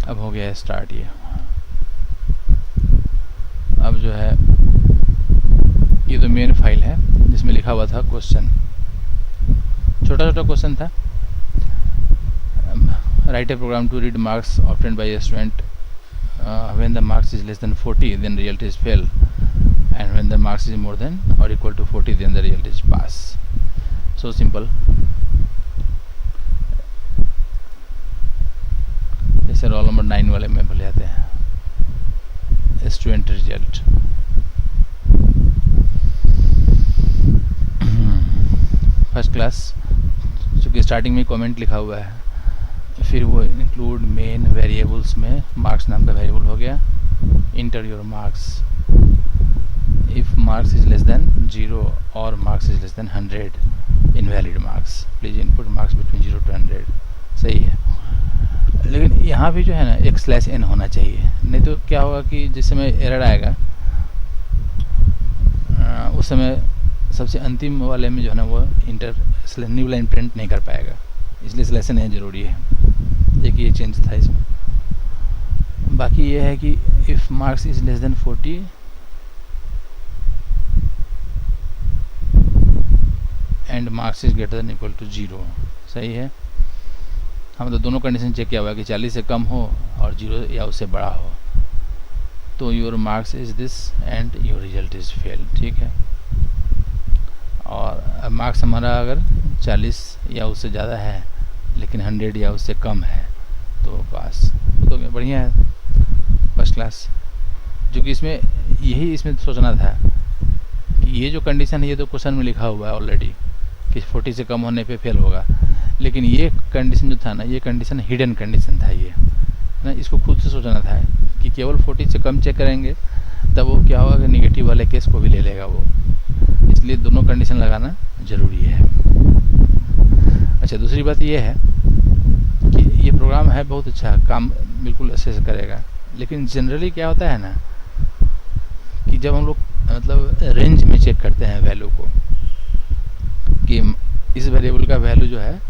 अब हो गया है स्टार्ट। ये अब जो है ये तो मेन फाइल है जिसमें लिखा हुआ था क्वेश्चन, छोटा छोटा क्वेश्चन था। Write a program to read marks obtained by a student when the marks is less than 40 then result is fail, and when the marks is more than और equal to 40 then the result is pass. So simple. जैसे roll number 9 वाले में भले आते हैं student result. First class, चूँकि starting में comment लिखा हुआ है, फिर वो इंक्लूड मेन वेरिएबल्स में मार्क्स नाम का वेरिएबल हो गया। Inter your marks if marks is less then 0 और marks is less then 100 invalid marks, please input marks between 0 to 100। सही है, लेकिन यहाँ भी जो है ना एक /n होना चाहिए, नहीं तो क्या होगा कि जिस समय एरर आएगा उस समय सबसे अंतिम वाले में जो है ना वो इंटर न्यू लाइन प्रिंट नहीं कर पाएगा, इसलिए /n है ज़रूरी है। एक ये चेंज था इसमें। बाकी ये है कि if marks is less than 40 and marks is greater than equal to 0। सही है, हम तो दोनों कंडीशन चेक किया हुआ है कि 40 से कम हो और 0 या उससे बड़ा हो, तो your marks is this and your result is fail. ठीक है, और अब मार्क्स हमारा अगर 40 या उससे ज़्यादा है लेकिन 100 या उससे कम है तो पास। तो बढ़िया है, फर्स्ट क्लास। जो कि इसमें यही इसमें सोचना था कि ये जो कंडीशन है ये तो क्वेश्चन में लिखा हुआ है ऑलरेडी कि 40 से कम होने पे फेल होगा, लेकिन ये कंडीशन जो था ना ये कंडीशन हिडन कंडीशन था। ये ना इसको खुद से सोचना था कि केवल 40 से कम चेक करेंगे तब वो क्या होगा कि निगेटिव वाले केस को भी ले लेगा वो, इसलिए दोनों कंडीशन लगाना ज़रूरी है। अच्छा, दूसरी बात ये है कि ये प्रोग्राम है बहुत अच्छा, काम बिल्कुल अच्छे से करेगा, लेकिन जनरली क्या होता है ना कि जब हम लोग मतलब रेंज में चेक करते हैं वैल्यू को कि इस वेरिएबल का वैल्यू जो है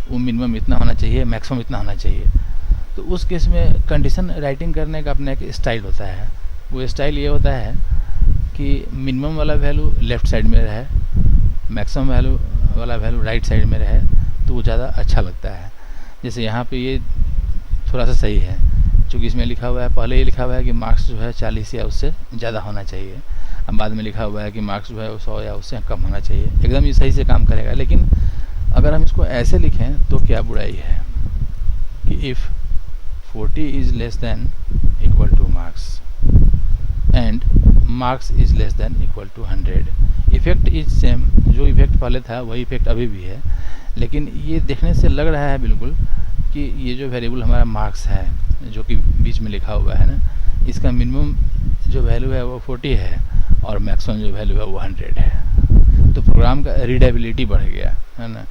वो मिनिमम इतना होना चाहिए, मैक्सिमम इतना होना चाहिए, तो उस केस में कंडीशन राइटिंग करने का अपना एक स्टाइल होता है। वो स्टाइल ये होता है कि मिनिमम वाला वैल्यू लेफ़्ट साइड में रहे, मैक्सिमम वैल्यू वाला वैल्यू राइट साइड में रहे, तो वो ज़्यादा अच्छा लगता है। जैसे यहाँ पे ये थोड़ा सा सही है, क्योंकि इसमें लिखा हुआ है, पहले ये लिखा हुआ है कि मार्क्स जो है 40 या उससे ज़्यादा होना चाहिए, अब बाद में लिखा हुआ है कि मार्क्स जो है 100 या उससे कम होना चाहिए। एकदम ये सही से काम करेगा। लेकिन अगर हम इसको ऐसे लिखें तो क्या बुराई है कि if 40 is less than equal to marks and marks is less than equal to 100, effect is same. जो इफ़ेक्ट पहले था वही इफ़ेक्ट अभी भी है, लेकिन ये देखने से लग रहा है बिल्कुल कि ये जो वेरिएबल हमारा मार्क्स है जो कि बीच में लिखा हुआ है ना, इसका मिनिमम जो वैल्यू है वो 40 है और मैक्सिमम जो वैल्यू है वो 100 है। तो प्रोग्राम का रीडेबिलिटी बढ़ गया है ना।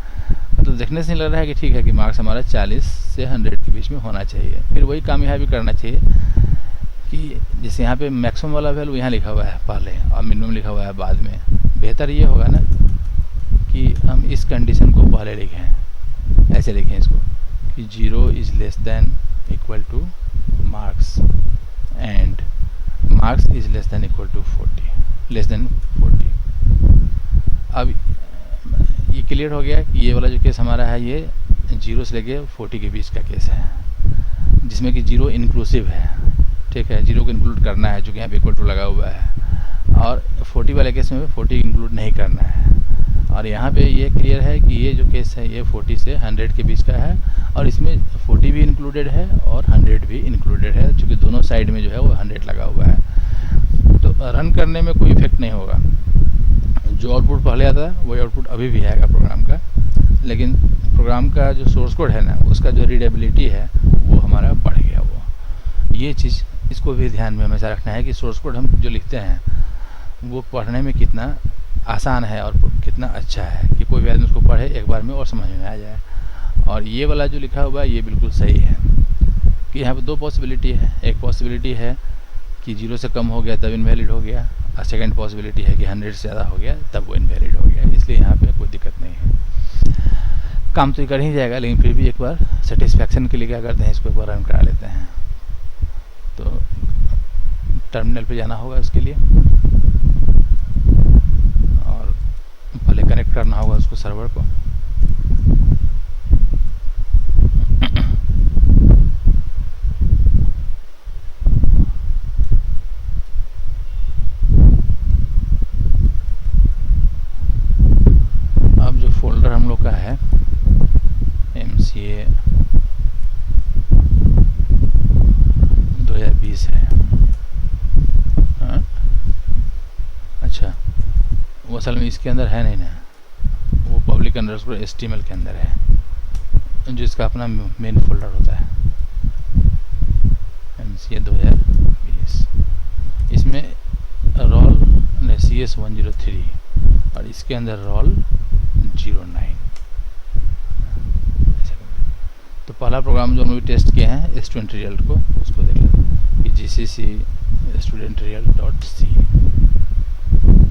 तो देखने से लग रहा है कि ठीक है कि मार्क्स हमारा 40 से 100 के बीच में होना चाहिए। फिर वही काम यहाँ भी करना चाहिए कि जैसे यहाँ पे मैक्सिमम वाला वैल्यू यहाँ लिखा हुआ है पहले और मिनिमम लिखा हुआ है बाद में, बेहतर ये होगा ना कि हम इस कंडीशन को पहले लिखें, ऐसे लिखें इसको कि 0 is less than equal to marks and marks is less than equal to 40, less than 40। अब ये क्लियर हो गया कि ये वाला जो केस हमारा है ये 0 से लेके 40 के बीच का केस है, जिसमें कि 0 इंक्लूसिव है। ठीक है, 0 को इंक्लूड करना है जो कि यहाँ पे इक्वल टू लगा हुआ है, और 40 वाले केस में 40 इंक्लूड नहीं करना है। और यहाँ पे ये क्लियर है कि ये जो केस है ये 40 से 100 के बीच का है, और इसमें 40 भी इंक्लूडेड है और 100 भी इंक्लूडेड है, क्योंकि दोनों साइड में जो है वो 100 लगा हुआ है। तो रन करने में कोई इफेक्ट नहीं होगा, जो आउटपुट पहले आता है वही आउटपुट अभी भी आएगा प्रोग्राम का, लेकिन प्रोग्राम का जो सोर्स कोड है ना उसका जो रीडेबिलिटी है वो हमारा बढ़ गया। वो ये चीज़ इसको भी ध्यान में हमेशा रखना है कि सोर्स कोड हम जो लिखते हैं वो पढ़ने में कितना आसान है और कितना अच्छा है कि कोई भी आदमी उसको पढ़े एक बार में और समझ में आ जाए। और ये वाला जो लिखा हुआ है ये बिल्कुल सही है कि यहाँ पे दो पॉसिबिलिटी है। एक पॉसिबिलिटी है कि 0 से कम हो गया तब इनवैलिड हो गया, और सेकेंड पॉसिबिलिटी है कि 100 से ज़्यादा हो गया तब वो इनवैलिड हो गया। इसलिए यहाँ पे कोई दिक्कत नहीं है, काम तो ये कर ही जाएगा, लेकिन फिर भी एक बार सेटिस्फैक्शन के लिए क्या करते हैं, इसको एक बार रन करा लेते हैं। तो टर्मिनल पे जाना होगा उसके लिए और पहले कनेक्ट करना होगा उसको सर्वर को। अब जो फोल्डर हम लोग का है MCA 2020 है। हाँ? अच्छा, वो असल में इसके अंदर है नहीं ना, वो पब्लिक अंडरस्कोर HTML के अंदर है, जो इसका अपना मेन फोल्डर होता है MCA 2020। इसमें रोल CS 103 और इसके अंदर रोल 09। तो पहला प्रोग्राम जो हम लोग टेस्ट किए हैं स्टूडेंट रिजल्ट को, उसको देख लेते हैं, GCC studentresult.c।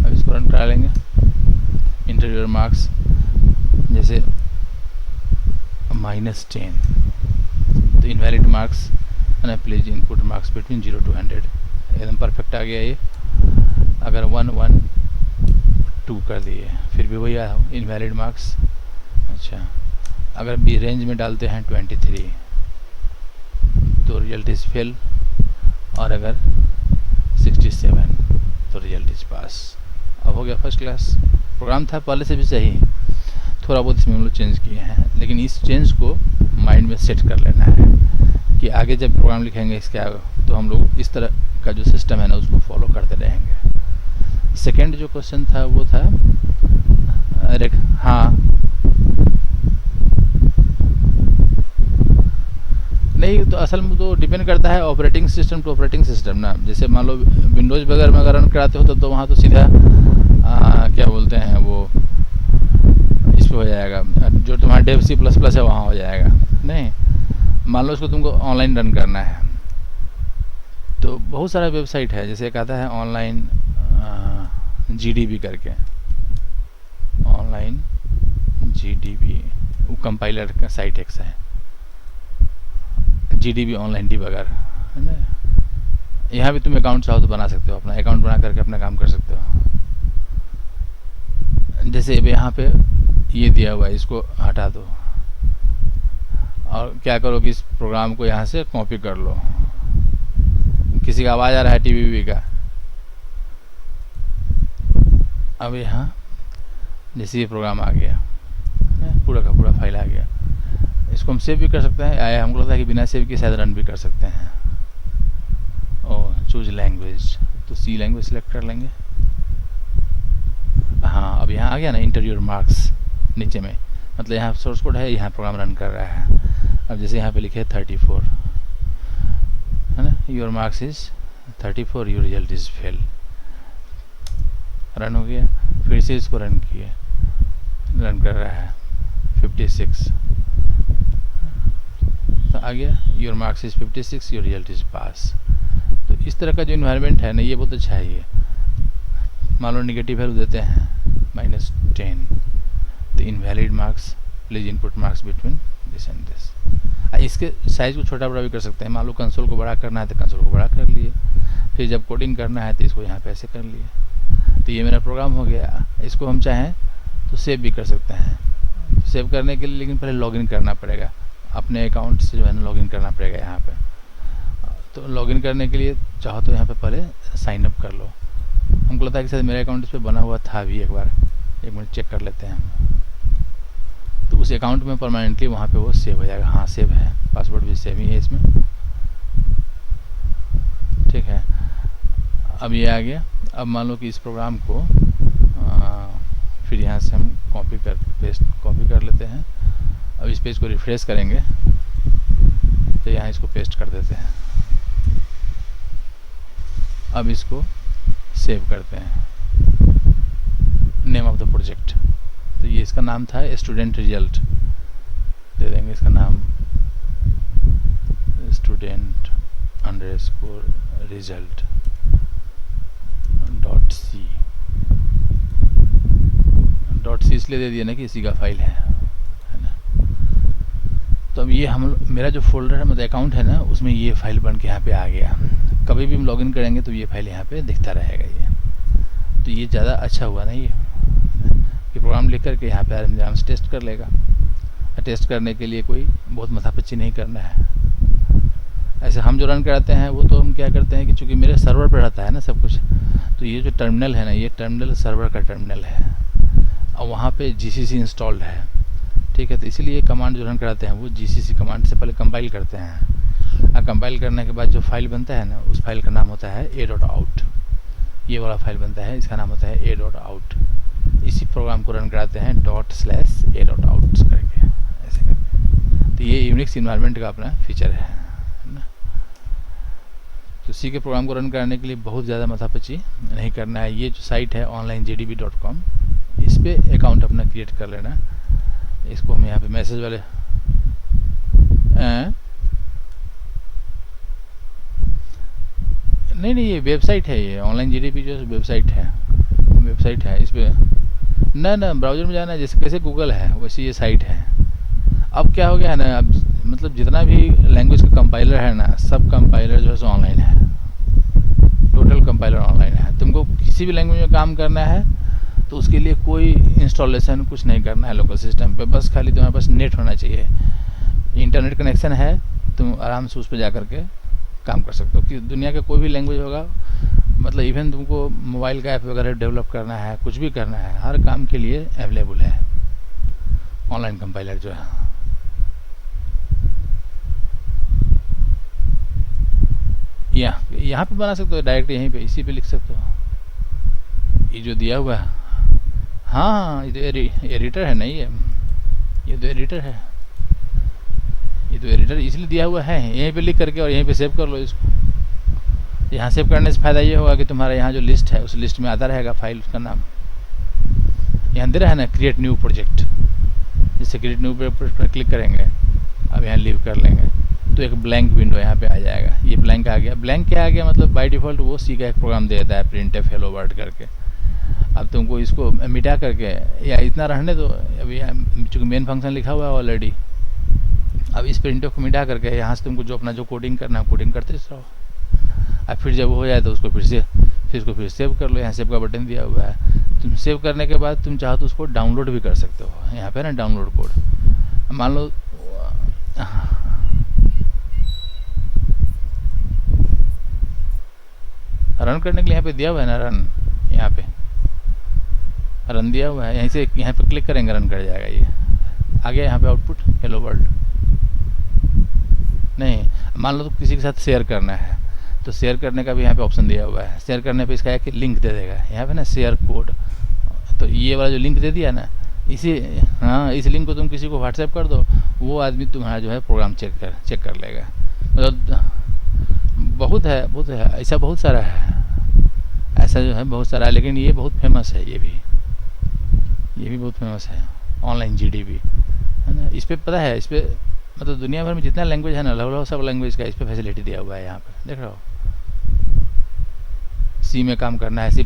अब इसको रन करा लेंगे। इंटरव्यूअर मार्क्स जैसे -10, तो invalid marks please input marks between 0 to 100, एकदम परफेक्ट आ गया ये। अगर 1 1 2 कर दिए फिर भी वही आया इनवैलिड मार्क्स। अच्छा, अगर बी रेंज में डालते हैं 23 तो रिजल्ट इज़ फेल, और अगर 67 तो रिजल्ट इज पास। अब हो गया फर्स्ट क्लास। प्रोग्राम था पहले से भी सही, थोड़ा बहुत इसमें हम लोग चेंज किए हैं, लेकिन इस चेंज को माइंड में सेट कर लेना है कि आगे जब प्रोग्राम लिखेंगे इसके आगे तो हम लोग इस तरह का जो सिस्टम है ना उसको फॉलो करते रहेंगे। सेकेंड जो क्वेश्चन था वो था हाँ नहीं, तो असल में तो डिपेंड करता है operating system to operating system ना। जैसे मान लो विंडोज़ वगैरह में अगर रन कराते हो तो वहाँ तो सीधा क्या बोलते हैं वो इस पे हो जाएगा, जो तुम्हारा डेव C++ है वहाँ हो जाएगा। नहीं, मान लो उसको तुमको ऑनलाइन रन करना है तो बहुत सारा वेबसाइट है, जैसे एक आता है ऑनलाइन GDB करके, ऑनलाइन GDB, वो कंपाइलर का साइट एक है, GDB ऑनलाइन डिबगर है ना। यहाँ भी तुम अकाउंट चाहो तो बना सकते हो, अपना अकाउंट बना करके अपना काम कर सकते हो। जैसे अब यहाँ पे ये दिया हुआ है, इसको हटा दो और क्या करो कि इस प्रोग्राम को यहाँ से कॉपी कर लो। किसी का आवाज़ आ रहा है टीवी का। अब यहाँ जैसे ये प्रोग्राम आ गया, पूरा का पूरा फाइल आ गया, इसको हम सेव भी कर सकते हैं, आया हमको लगता है कि बिना सेव के शायद रन भी कर सकते हैं। और चूज लैंग्वेज, तो C लैंग्वेज सेलेक्ट कर लेंगे। हाँ, अब यहाँ आ गया ना इंटरव्यूअर मार्क्स नीचे में, मतलब यहाँ सोर्स कोड है, यहाँ प्रोग्राम रन कर रहा है। अब जैसे यहाँ पे लिखे 34 है ना, your marks is 34, your result is fail, run हो गया। फिर से इसको रन किए, रन कर रहा है 56, तो आ गया your marks is 56, your result is पास। तो इस तरह का जो इन्वायरमेंट है ना ये बहुत अच्छा है। ये मान लो निगेटिव वैल्यू देते हैं -10, तो invalid marks please input marks between this and this. इसके साइज को छोटा बड़ा भी कर सकते हैं, मान लो कंसोल को बड़ा करना है तो कंसोल को बड़ा कर लिए, फिर जब कोडिंग करना है तो इसको यहाँ पे ऐसे कर लिए। तो ये मेरा प्रोग्राम हो गया। इसको हम चाहें तो सेव भी कर सकते हैं। सेव करने के लिए लेकिन पहले लॉगिन करना पड़ेगा, अपने अकाउंट से जो है ना लॉगिन करना पड़ेगा यहाँ पे। तो लॉगिन करने के लिए चाहो तो यहाँ पे पहले साइन अप कर लो। हमको लगता है कि शायद मेरे अकाउंट इस पर बना हुआ था भी, एक बार एक मिनट चेक कर लेते हैं। तो उस अकाउंट में परमानेंटली वहाँ पे वो सेव हो जाएगा। हाँ सेव है, पासवर्ड भी सेव ही है इसमें, ठीक है। अब ये आ गया। अब मान लो कि इस प्रोग्राम को फिर यहाँ से हम कॉपी कर लेते हैं। अब इस पेज को रिफ्रेश करेंगे तो यहाँ इसको पेस्ट कर देते हैं। अब इसको सेव करते हैं। नेम ऑफ द प्रोजेक्ट, तो ये इसका नाम था स्टूडेंट रिजल्ट, दे देंगे इसका नाम स्टूडेंट अंडरस्कोर रिजल्ट .c इसलिए दे दिया ना कि इसी का फाइल है ना। तो अब ये मेरा जो फोल्डर है मतलब अकाउंट है ना, उसमें ये फाइल बन के यहाँ पे आ गया। कभी भी हम लॉगिन करेंगे तो ये फाइल यहाँ पे दिखता रहेगा ये। तो ये ज़्यादा अच्छा हुआ ना ये कि प्रोग्राम लिख करके यहाँ पे आराम से टेस्ट कर लेगा। टेस्ट करने के लिए कोई बहुत माथापच्ची नहीं करना है। ऐसे हम जो रन कराते हैं वो तो हम क्या करते हैं कि चूँकि मेरे सर्वर पर रहता है ना सब कुछ, तो ये जो टर्मिनल है ना, ये टर्मिनल सर्वर का टर्मिनल है और वहाँ पे GCC इंस्टॉल्ड है, ठीक है। तो इसीलिए कमांड जो रन कराते हैं वो GCC कमांड से पहले कंपाइल करते हैं, और कंपाइल करने के बाद जो फाइल बनता है ना, उस फाइल का नाम होता है a.out। ये वाला फाइल बनता है, इसका नाम होता है a.out। इसी प्रोग्राम को रन कराते हैं ./a.out करके, ऐसे करके। तो ये यूनिक्स इन्वायरमेंट का अपना फीचर है ना। तो सी के प्रोग्राम को रन कराने के लिए बहुत ज़्यादा माथापच्ची नहीं करना है। ये जो साइट है onlinegdb.com, इस पर अकाउंट अपना क्रिएट कर लेना। इसको हम यहाँ पे मैसेज वाले नहीं, ये वेबसाइट है, ये onlinegdb जो वेबसाइट है। इस पर ना ब्राउज़र में जाना है, जैसे कैसे गूगल है वैसे ये साइट है। अब क्या हो गया है ना, अब मतलब जितना भी लैंग्वेज का कंपाइलर है ना, सब कंपाइलर जो है सो ऑनलाइन है, टोटल कंपाइलर ऑनलाइन है। तुमको किसी भी लैंग्वेज में काम करना है तो उसके लिए कोई इंस्टॉलेशन कुछ नहीं करना है लोकल सिस्टम पे, बस खाली तुम्हारे पास नेट होना चाहिए, इंटरनेट कनेक्शन है, तुम आराम से उस पर जा करके काम कर सकते हो। कि दुनिया का कोई भी लैंग्वेज होगा, मतलब इवन तुमको मोबाइल का ऐप वगैरह डेवलप करना है, कुछ भी करना है, हर काम के लिए अवेलेबल है ऑनलाइन कंपाइलर जो है। यहाँ पे बना सकते हो डायरेक्ट, यहीं पे इसी पे लिख सकते हो। ये जो दिया हुआ है, हाँ ये तो एडिटर है नहीं, ये तो एडिटर है, ये तो एडिटर इसलिए दिया हुआ है। यहीं पे लिख करके और यहीं पे सेव कर लो इसको। यहाँ सेव करने से फ़ायदा ये होगा कि तुम्हारा यहाँ जो लिस्ट है उस लिस्ट में आता रहेगा फाइल का नाम। यहाँ दे रहा है ना क्रिएट न्यू प्रोजेक्ट, जिससे क्रिएट न्यू प्रोजेक्ट पर क्लिक करेंगे, अब यहाँ लीव कर लेंगे तो एक ब्लैंक विंडो यहाँ पे आ जाएगा। ये ब्लैंक आ गया। ब्लैंक क्या आ गया, मतलब बाय डिफ़ॉल्ट वो सी का एक प्रोग्राम दे देता है प्रिंटफ हेलो वर्ल्ड करके। अब तुमको इसको मिटा करके या इतना रहने दो, अभी चूँकि मेन फंक्शन लिखा हुआ है ऑलरेडी। अब इस प्रिंटफ को मिटा करके यहाँ से तुमको जो अपना जो कोडिंग करना है कोडिंग करते रहो। अब फिर जब हो जाए तो उसको फिर सेव कर लो। यहाँ सेव का बटन दिया हुआ है। तुम सेव करने के बाद तुम चाहो तो उसको डाउनलोड भी कर सकते हो। यहाँ पे ना डाउनलोड कोड, मान लो रन करने के लिए यहाँ पे दिया हुआ है ना रन, यहाँ पे रन दिया हुआ है। यहीं से यहाँ पे क्लिक करेंगे रन कर जाएगा। ये आ गया यहाँ पे आउटपुट हेलो वर्ल्ड। नहीं, मान लो तो किसी के साथ शेयर करना है तो शेयर करने का भी यहाँ पे ऑप्शन दिया हुआ है। शेयर करने पे इसका है कि लिंक दे देगा यहाँ पे ना, शेयर कोड। तो ये वाला जो लिंक दे दिया ना, इस लिंक को तुम किसी को व्हाट्सएप कर दो, वो आदमी तुम्हारा जो है प्रोग्राम चेक कर लेगा। मतलब बहुत है ऐसा, बहुत सारा है ऐसा जो है, बहुत सारा है। लेकिन ये बहुत फेमस है, ये भी बहुत फेमस है onlinegdb, है ना। इस पर पता है, इस पर मतलब दुनिया भर में जितना लैंग्वेज है ना, लगभग सब लैंग्वेज का इस पर फैसिलिटी दिया हुआ है। यहाँ पे देख रहे हो, सी में काम करना है, C++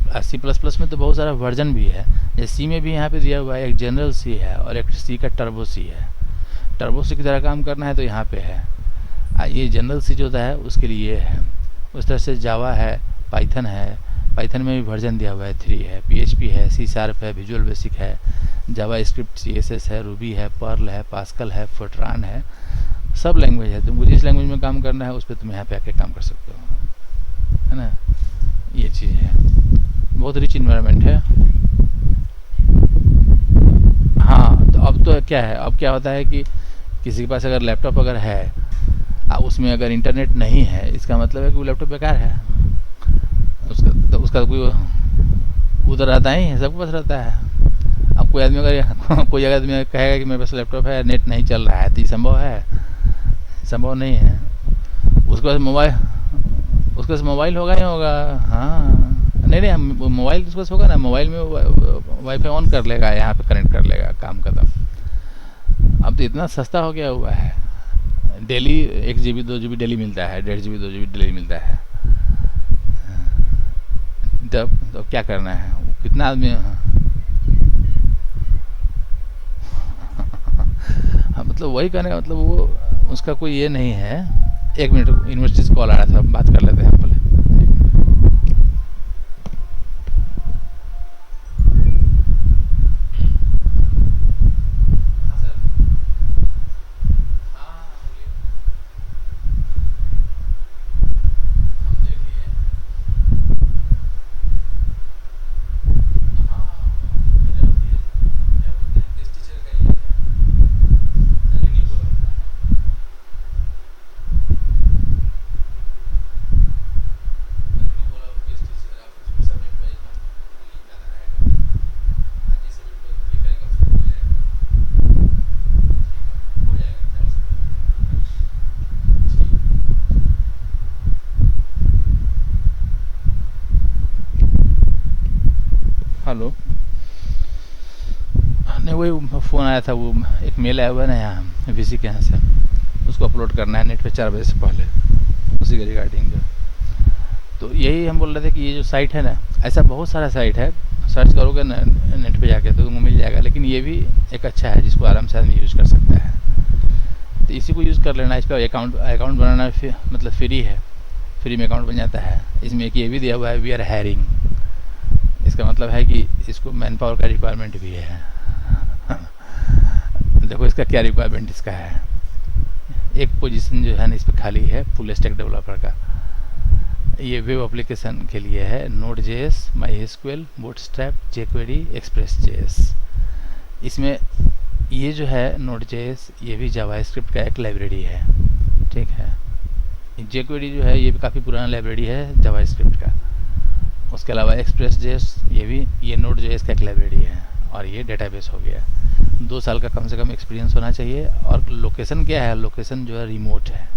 में तो बहुत सारा वर्जन भी है। जैसे सी में भी यहाँ पे दिया हुआ है, एक जनरल सी है और एक सी का टर्बो सी है। टर्बो सी की तरह काम करना है तो यहाँ पे है। ये जनरल सी जो होता है उसके लिए है। उस तरह से जावा है, पाइथन है, पाइथन में भी वर्जन दिया हुआ है 3 है, PHP है, C# है, विजुअल बेसिक है, जावा स्क्रिप्ट, CSS है, रूबी है, पर्ल है, पास्कल है, फोर्ट्रान है, सब लैंग्वेज है। तुमको जिस लैंग्वेज में काम करना है उस पर तुम यहाँ पे आके काम कर सकते हो, है ना। ये चीज़ है, बहुत रिच इन्वायरमेंट है। हाँ, तो अब तो क्या है, अब क्या होता है कि किसी के पास अगर लैपटॉप अगर है, उसमें अगर इंटरनेट नहीं है, इसका मतलब है कि वो लैपटॉप बेकार है। उसका कोई उधर रहता ही है, सबके पास रहता है। अब कोई आदमी आदमी कहेगा कि मेरे पास लैपटॉप है, नेट नहीं चल रहा है, तो ये संभव है? संभव नहीं है। उसके पास मोबाइल होगा ही होगा। हाँ, नहीं, मोबाइल उसके पास होगा ना, मोबाइल में वाईफाई ऑन कर लेगा, यहाँ पे कनेक्ट कर लेगा, काम खत्म। अब तो इतना सस्ता हो गया हुआ है, डेली 1 GB 2 GB डेली मिलता है, 1.5 GB 2 GB डेली मिलता है। तो क्या करना है, कितना आदमी हाँ, मतलब वही कहने का मतलब वो उसका कोई ये नहीं है। 1 मिनट, यूनिवर्सिटी से कॉल आ रहा था, बात कर लेते हैं पहले। हेलो, नहीं वही फ़ोन आया था, वो एक मेल आया हुआ है ना यहाँ वीसी के यहाँ से, उसको अपलोड करना है नेट पे 4 बजे से पहले, उसी के रिगार्डिंग जो। तो यही हम बोल रहे थे कि ये जो साइट है ना, ऐसा बहुत सारा साइट है, सर्च करोगे ना नेट पे जाके तो तुमको मिल जाएगा, लेकिन ये भी एक अच्छा है जिसको आराम से आदमी यूज़ कर सकता है। तो इसी को यूज़ कर लेना। इसका अकाउंट बनाना मतलब फ्री है, फ्री में अकाउंट बन जाता है। इसमें एक ये भी दिया हुआ है, वी आर हायरिंग। इसका मतलब है कि इसको मैन पावर का रिक्वायरमेंट भी है। देखो इसका क्या रिक्वायरमेंट इसका है, एक पोजीशन जो है ना इस पर खाली है फुल स्टैक डेवलपर का। ये वेब एप्लीकेशन के लिए है, Node.js, MySQL, Bootstrap, jQuery, Express.js। इसमें ये जो है Node.js ये भी जावास्क्रिप्ट का एक लाइब्रेरी है, ठीक है। jQuery जो है ये भी काफ़ी पुराना लाइब्रेरी है जावास्क्रिप्ट का। उसके अलावा Express.js ये Node.js का एक लाइब्रेरी है, और ये डेटाबेस हो गया। 2 साल का कम से कम एक्सपीरियंस होना चाहिए। और लोकेशन क्या है, लोकेशन जो है रिमोट है,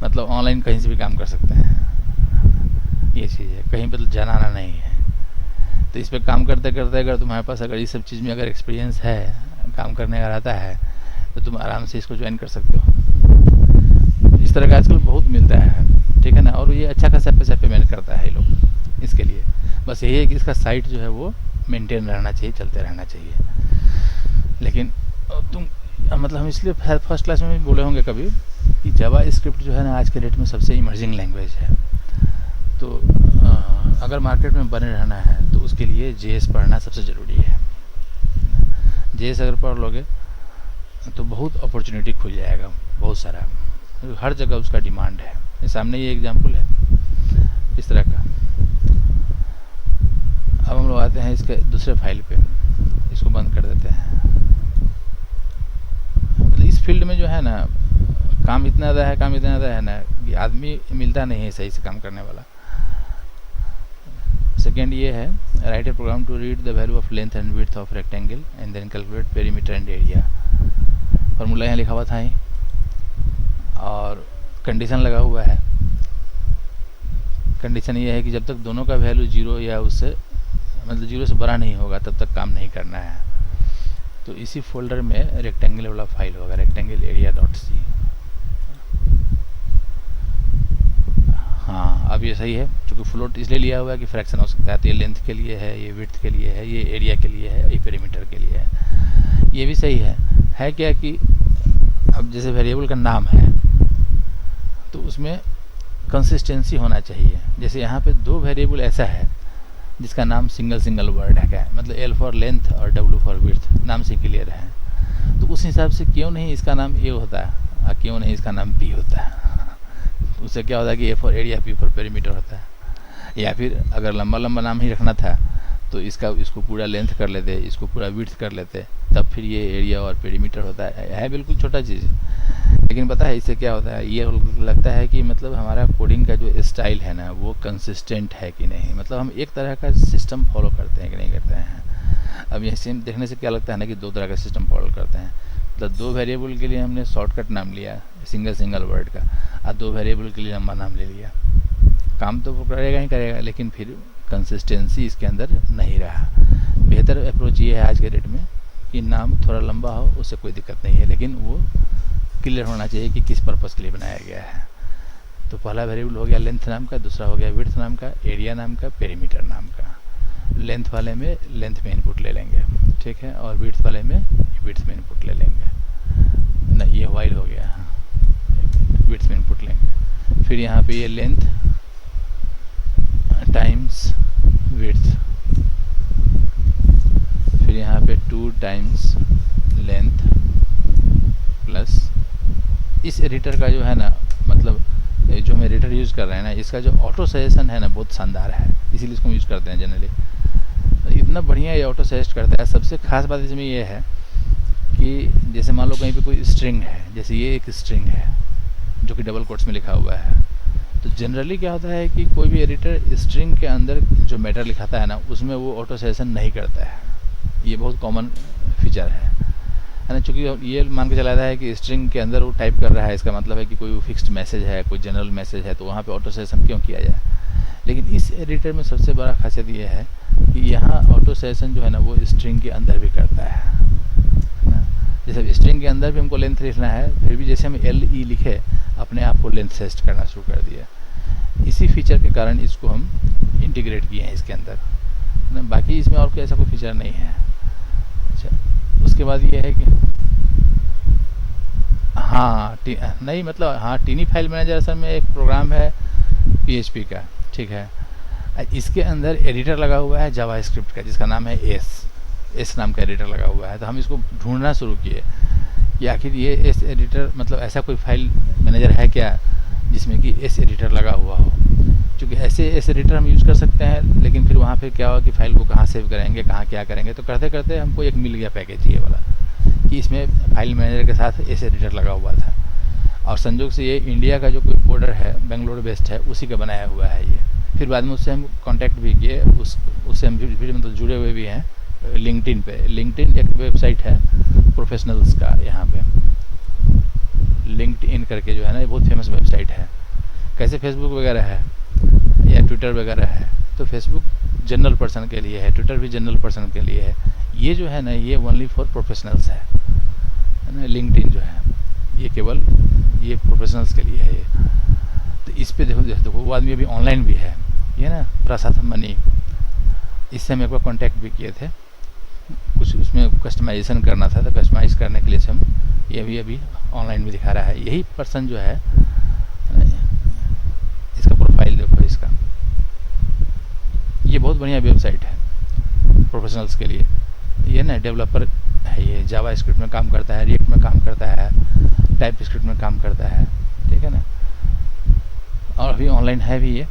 मतलब ऑनलाइन कहीं से भी काम कर सकते हैं, ये चीज़ है, कहीं पर जाना आना नहीं है। तो इस पर काम करते करते अगर तुम्हारे पास अगर इस सब चीज़ में अगर एक्सपीरियंस है, काम करने का रहता है, तो तुम आराम से इसको ज्वाइन कर सकते हो। इस तरह का आजकल बहुत मिलता है, ठीक है ना। और ये अच्छा खासा पैसा पेमेंट करता है ये लोग इसके लिए। बस यही है कि इसका साइट जो है वो मेंटेन रहना चाहिए, चलते रहना चाहिए। लेकिन तुम मतलब हम इसलिए फर्स्ट क्लास में भी बोले होंगे कभी कि जावास्क्रिप्ट जो है ना आज के डेट में सबसे इमर्जिंग लैंग्वेज है। तो अगर मार्केट में बने रहना है तो उसके लिए JS पढ़ना सबसे ज़रूरी है। JS अगर पढ़ लोगे तो बहुत अपॉर्चुनिटी खुल जाएगा, बहुत सारा, हर जगह उसका डिमांड है। ये सामने ये एग्जांपल है इस तरह का। अब हम लोग आते हैं इसके दूसरे फाइल पे, इसको बंद कर देते हैं। मतलब इस फील्ड में जो है ना काम इतना ज़्यादा है ना कि आदमी मिलता नहीं है सही से काम करने वाला। सेकेंड ये है, write a program to read the value of length and width of rectangle and then calculate perimeter and area. Formula यहाँ लिखा हुआ था ही, और कंडीशन लगा हुआ है। कंडीशन ये है कि जब तक दोनों का वैल्यू 0 या उससे मतलब 0 से बड़ा नहीं होगा तब तक काम नहीं करना है। तो इसी फोल्डर में रेक्टेंगल वाला फाइल होगा, रेक्टेंगल area.c। हाँ, अब ये सही है, क्योंकि फ्लोट इसलिए लिया हुआ है कि फ्रैक्शन हो सकता है। तो ये लेंथ के लिए है, ये विड्थ के लिए है, ये एरिया के लिए है, ये पेरीमीटर के लिए है। ये भी सही है क्या कि अब जैसे वेरिएबल का नाम है तो उसमें कंसिस्टेंसी होना चाहिए। जैसे यहाँ पे 2 वेरिएबल ऐसा है जिसका नाम सिंगल वर्ड है, क्या मतलब L फॉर लेंथ और W फॉर विड्थ, नाम से क्लियर है। तो उस हिसाब से क्यों नहीं इसका नाम A होता है और क्यों नहीं इसका नाम B होता है। उससे क्या होता है कि A for area, P for perimeter होता है। या फिर अगर लंबा नाम ही रखना था तो इसको पूरा लेंथ कर लेते, इसको पूरा विड्थ कर लेते, तब फिर ये एरिया और पेरीमीटर होता है बिल्कुल छोटा चीज़। लेकिन पता है इससे क्या होता है, ये लगता है कि मतलब हमारा कोडिंग का जो स्टाइल है ना वो कंसिस्टेंट है कि नहीं, मतलब हम एक तरह का सिस्टम फॉलो करते हैं कि नहीं करते हैं। अब ये सेम देखने से क्या लगता है ना कि 2 तरह का सिस्टम फॉलो करते हैं। मतलब 2 वेरिएबल के लिए हमने शॉर्टकट नाम लिया सिंगल वर्ड का, और 2 वेरिएबल के लिए लंबा नाम ले लिया। काम तो वो करेगा ही करेगा, लेकिन फिर कंसिस्टेंसी इसके अंदर नहीं रहा। बेहतर अप्रोच ये है आज के डेट में कि नाम थोड़ा लंबा हो, उससे कोई दिक्कत नहीं है, लेकिन वो क्लियर होना चाहिए कि किस पर्पस के लिए बनाया गया है। तो पहला वेरिएबल हो गया लेंथ नाम का, दूसरा हो गया विड्थ नाम का, एरिया नाम का, पेरीमीटर नाम का। लेंथ वाले में लेंथ में इनपुट ले लेंगे, ठीक है, और विड्थ वाले में विड्थ में इनपुट ले लेंगे। नहीं, ये वाइल हो गया, विड्थ में इनपुट लेंगे। फिर यहाँ पे ये लेंथ टाइम्स विड्थ, फिर यहाँ पे 2 टाइम्स लेंथ प्लस इस एडिटर का जो है ना, मतलब जो हम एडिटर यूज़ कर रहे हैं ना, इसका जो ऑटो सजेशन है ना बहुत शानदार है, इसीलिए इसको यूज़ करते हैं जनरली। इतना बढ़िया ये ऑटो सजेस्ट करता है। सबसे खास बात इसमें ये है कि जैसे मान लो कहीं पे कोई स्ट्रिंग है, जैसे ये एक स्ट्रिंग है जो कि डबल कोट्स में लिखा हुआ है, तो जनरली क्या होता है कि कोई भी एडिटर स्ट्रिंग के अंदर जो मैटर लिखाता है ना उसमें वो ऑटो सजेशन नहीं करता है। ये बहुत कॉमन फीचर है ना, चूँकि ये मान के चला रहा है कि स्ट्रिंग के अंदर वो टाइप कर रहा है, इसका मतलब है कि कोई फिक्स्ड मैसेज है, कोई जनरल मैसेज है, तो वहाँ पे ऑटो सजेशन क्यों किया जाए। लेकिन इस एडिटर में सबसे बड़ा खासियत ये है कि यहाँ ऑटो सेशन जो है ना वो स्ट्रिंग के अंदर भी करता है ना। जैसे स्ट्रिंग के अंदर भी हमको लेंथ लिखना है, फिर भी जैसे हम LE लिखे अपने आप को लेंथ सेट करना शुरू कर दिया। इसी फीचर के कारण इसको हम इंटीग्रेट किए हैं इसके अंदर ना, बाकी इसमें और कोई ऐसा कोई फीचर नहीं है। अच्छा, उसके बाद ये है कि हाँ नहीं मतलब हाँ टीनी फाइल मैनेजर असल में एक प्रोग्राम है PHP का, ठीक है। इसके अंदर एडिटर लगा हुआ है जावास्क्रिप्ट का जिसका नाम है एस नाम का एडिटर लगा हुआ है। तो हम इसको ढूंढना शुरू किए कि आखिर ये एस एडिटर मतलब ऐसा कोई फाइल मैनेजर है क्या जिसमें कि एस एडिटर लगा हुआ हो, क्योंकि ऐसे एस एडिटर हम यूज़ कर सकते हैं, लेकिन फिर वहाँ पे क्या होगा कि फाइल को कहाँ सेव करेंगे, कहाँ क्या करेंगे। तो करते करते हमको एक मिल गया पैकेज ये वाला कि इसमें फाइल मैनेजर के साथ एस एडिटर लगा हुआ था, और संयोग से ये इंडिया का जो कोई कोडर है बेंगलोर बेस्ड है उसी का बनाया हुआ है ये। फिर बाद में उससे हम कांटेक्ट भी किए, उससे हम फिर मतलब जुड़े हुए भी हैं लिंक्डइन पे। लिंक्डइन एक वेबसाइट है प्रोफेशनल्स का, यहाँ पे लिंक्डइन करके जो है ना ये बहुत फेमस वेबसाइट है। कैसे फेसबुक वगैरह है या ट्विटर वगैरह है, तो फेसबुक जनरल पर्सन के लिए है, ट्विटर भी जनरल पर्सन के लिए है। ये जो है ना ये ओनली फॉर प्रोफेशनल्स है ना। लिंक्डइन जो है ये केवल ये प्रोफेशनल्स के लिए है ये। तो इस पे देखो वो आदमी अभी ऑनलाइन भी है ये ना, प्रसाद मनी। इससे हम एक बार कॉन्टैक्ट भी किए थे, कुछ उसमें कस्टमाइजेशन करना था, तो कस्टमाइज करने के लिए हम ये भी अभी ऑनलाइन भी दिखा रहा है। यही पर्सन जो है इसका प्रोफाइल देखो इसका, ये बहुत बढ़िया वेबसाइट है प्रोफेशनल्स के लिए। ये ना डेवलपर है, ये जावा स्क्रिप्ट में काम करता है, रिएक्ट में काम करता है, टाइप स्क्रिप्ट में काम करता है, ठीक है ना। और अभी ऑनलाइन है भी ये।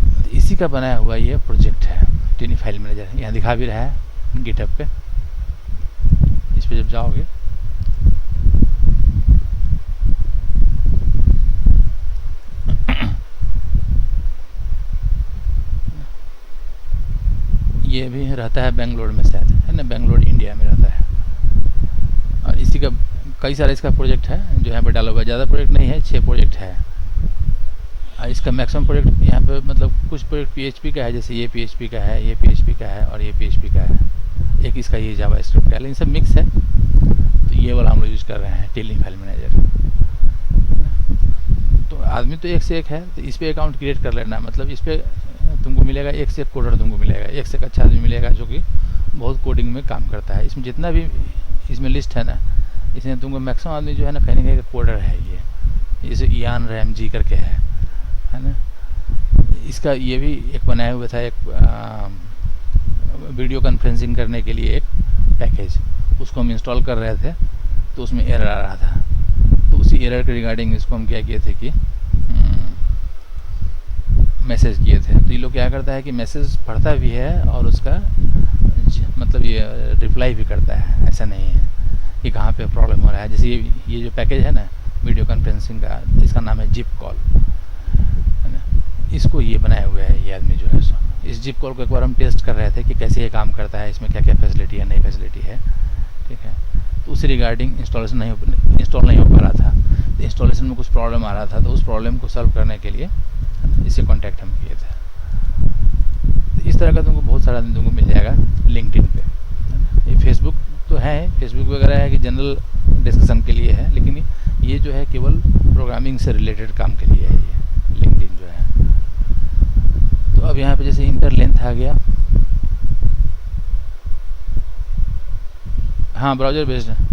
तो इसी का बनाया हुआ ये प्रोजेक्ट है टीनी फाइल मैनेजर, यहाँ दिखा भी रहा है गिटहब पे। इस पे जब जाओगे ये भी रहता है बेंगलोर में शायद, है ना, बेंगलोर इंडिया में रहता है। और इसी का कई सारे इसका प्रोजेक्ट है जो यहाँ पे डाला हुआ है। ज़्यादा प्रोजेक्ट नहीं है, 6 प्रोजेक्ट है। इसका मैक्सिमम प्रोजेक्ट यहाँ पे मतलब कुछ प्रोजेक्ट PHP का है, जैसे ये PHP का है, ये PHP का है और ये PHP का है। एक इसका ये जावा स्क्रिप्ट का है, लेकिन सब मिक्स है। तो ये वाला हम लोग यूज़ कर रहे हैं टीनी फाइल मैनेजर। तो आदमी तो एक से एक है, तो इस पर अकाउंट क्रिएट कर लेना। मतलब इस पर तुमको मिलेगा एक से एक कोडर, तुमको मिलेगा एक से एक अच्छा आदमी मिलेगा जो कि बहुत कोडिंग में काम करता है। इसमें जितना भी इसमें लिस्ट है ना, इसमें तुमको मैक्सिमम आदमी जो है ना कहीं ना कहीं कोडर है ये। जैसे इयान रैम जी करके है ना। इसका ये भी एक बनाया हुआ था, एक वीडियो कॉन्फ्रेंसिंग करने के लिए एक पैकेज, उसको हम इंस्टॉल कर रहे थे तो उसमें एरर आ रहा था। तो उसी एरर के रिगार्डिंग इसको हम क्या किए थे कि मैसेज किए थे। तो ये लोग क्या करता है कि मैसेज पढ़ता भी है और उसका मतलब ये रिप्लाई भी करता है। ऐसा नहीं है कि कहाँ पे प्रॉब्लम हो रहा है। जैसे ये जो पैकेज है ना वीडियो कॉन्फ्रेंसिंग का, इसका नाम है जिप कॉल, है ना। इसको ये बनाए हुए है ये आदमी जो है। इस जिप कॉल को एक बार हम टेस्ट कर रहे थे कि कैसे ये काम करता है, इसमें क्या क्या फैसिलिटी है, नई फैसिलिटी है, ठीक है। तो उसी रिगार्डिंग इंस्टॉल नहीं हो पा रहा था। तो इंस्टॉलेशन में कुछ प्रॉब्लम आ रहा था, तो उस प्रॉब्लम को सॉल्व करने के लिए इससे कांटेक्ट हम किए थे। तो इस तरह का तुमको बहुत सारा तुमको मिल जाएगा लिंक्डइन पे। ये फेसबुक तो है, फेसबुक वगैरह है कि जनरल डिस्कशन के लिए है, लेकिन ये जो है केवल प्रोग्रामिंग से रिलेटेड काम के लिए है ये लिंक्डइन जो है। तो अब यहाँ पे जैसे इंटर लेंथ आ गया, हाँ ब्राउज़र बेस्ड है।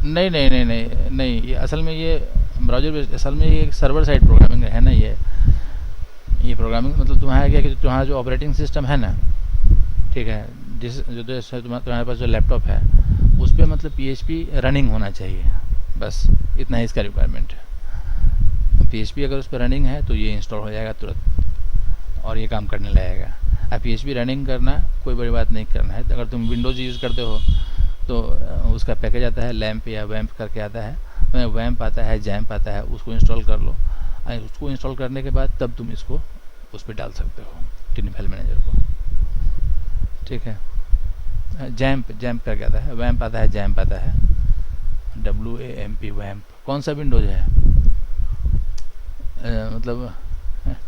नहीं, ये असल में ये ब्राउज़र बेस्ड, असल में ये सर्वर साइड प्रोग्रामिंग है ना। ये प्रोग्रामिंग मतलब तुम्हारा क्या कि तुम्हारा जो ऑपरेटिंग सिस्टम है ना, ठीक है, जो तुम्हारे पास जो लैपटॉप है उस पर मतलब PHP रनिंग होना चाहिए, बस इतना ही इसका रिक्वायरमेंट है। PHP अगर उस पर रनिंग है तो ये इंस्टॉल हो जाएगा तुरंत और ये काम करने लगेगा। अब PHP रनिंग करना कोई बड़ी बात नहीं करना है। अगर तुम विंडोज़ यूज़ करते हो तो उसका पैकेज आता है लैम्प या वैम्प करके आता है, वैम्प आता है, जैम्प आता है, उसको इंस्टॉल कर लो। उसको इंस्टॉल करने के बाद तब तुम इसको उस पर डाल सकते हो टीनी फाइल मैनेजर को, ठीक है। जैम्प करके आता है, वैम्प आता है, जैम्प आता है, WAMP वैम्प। कौन सा विंडोज है? मतलब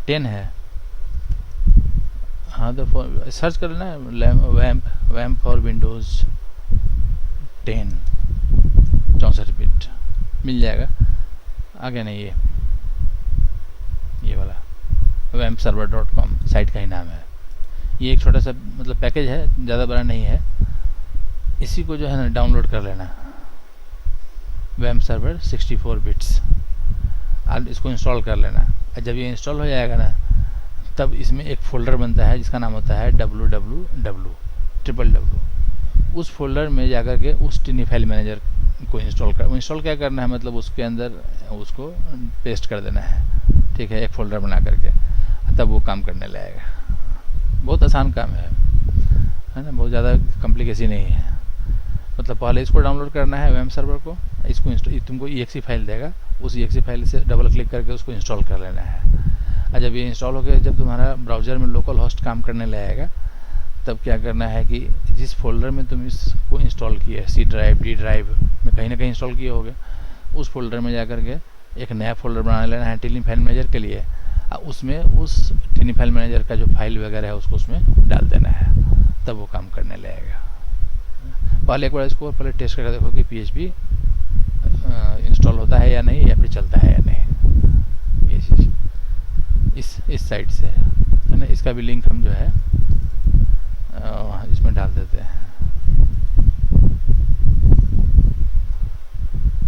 10 है, हाँ तो सर्च कर लेना वैम्प फॉर विंडोज़ 10 64 बिट मिल जाएगा। आगे नहीं, ये वाला wampserver.com साइट का ही नाम है। ये एक छोटा सा मतलब पैकेज है, ज़्यादा बड़ा नहीं है। इसी को जो है ना डाउनलोड कर लेना, वैम्प सर्वर 64 बिट्स, आप इसको इंस्टॉल कर लेना। जब ये इंस्टॉल हो जाएगा ना, तब इसमें एक फ़ोल्डर बनता है जिसका नाम होता है www। उस फोल्डर में जाकर के उस टिनी फाइल मैनेजर को इंस्टॉल क्या करना है, मतलब उसके अंदर उसको पेस्ट कर देना है, ठीक है, एक फ़ोल्डर बना करके, तब वो काम करने लगेगा। बहुत आसान काम है ना, बहुत ज़्यादा कॉम्प्लिकेसी नहीं है। मतलब पहले इसको डाउनलोड करना है वैम्प सर्वर को, इसको तुमको EXE फाइल देगा, उस EXE फाइल से डबल क्लिक करके उसको इंस्टॉल कर लेना है। और जब ये इंस्टॉल हो गया, जब तुम्हारा ब्राउज़र में लोकल होस्ट काम करने लगेगा, तब क्या करना है कि जिस फोल्डर में तुम इसको इंस्टॉल किए, C ड्राइव D ड्राइव में कहीं ना कहीं इंस्टॉल किए होगे, उस फोल्डर में जाकर के एक नया फोल्डर बना लेना है टिनी फाइल मैनेजर के लिए। उसमें उस टिनी फाइल मैनेजर का जो फाइल वगैरह है उसको उसमें डाल देना है, तब वो काम करने लगेगा। पहले एक बार इसको पहले टेस्ट करके देखो कि PHP इंस्टॉल होता है या नहीं, या फिर चलता है या नहीं। ये चीज़ इस साइट से है ना, इसका भी लिंक हम जो है इसमें डाल देते हैं,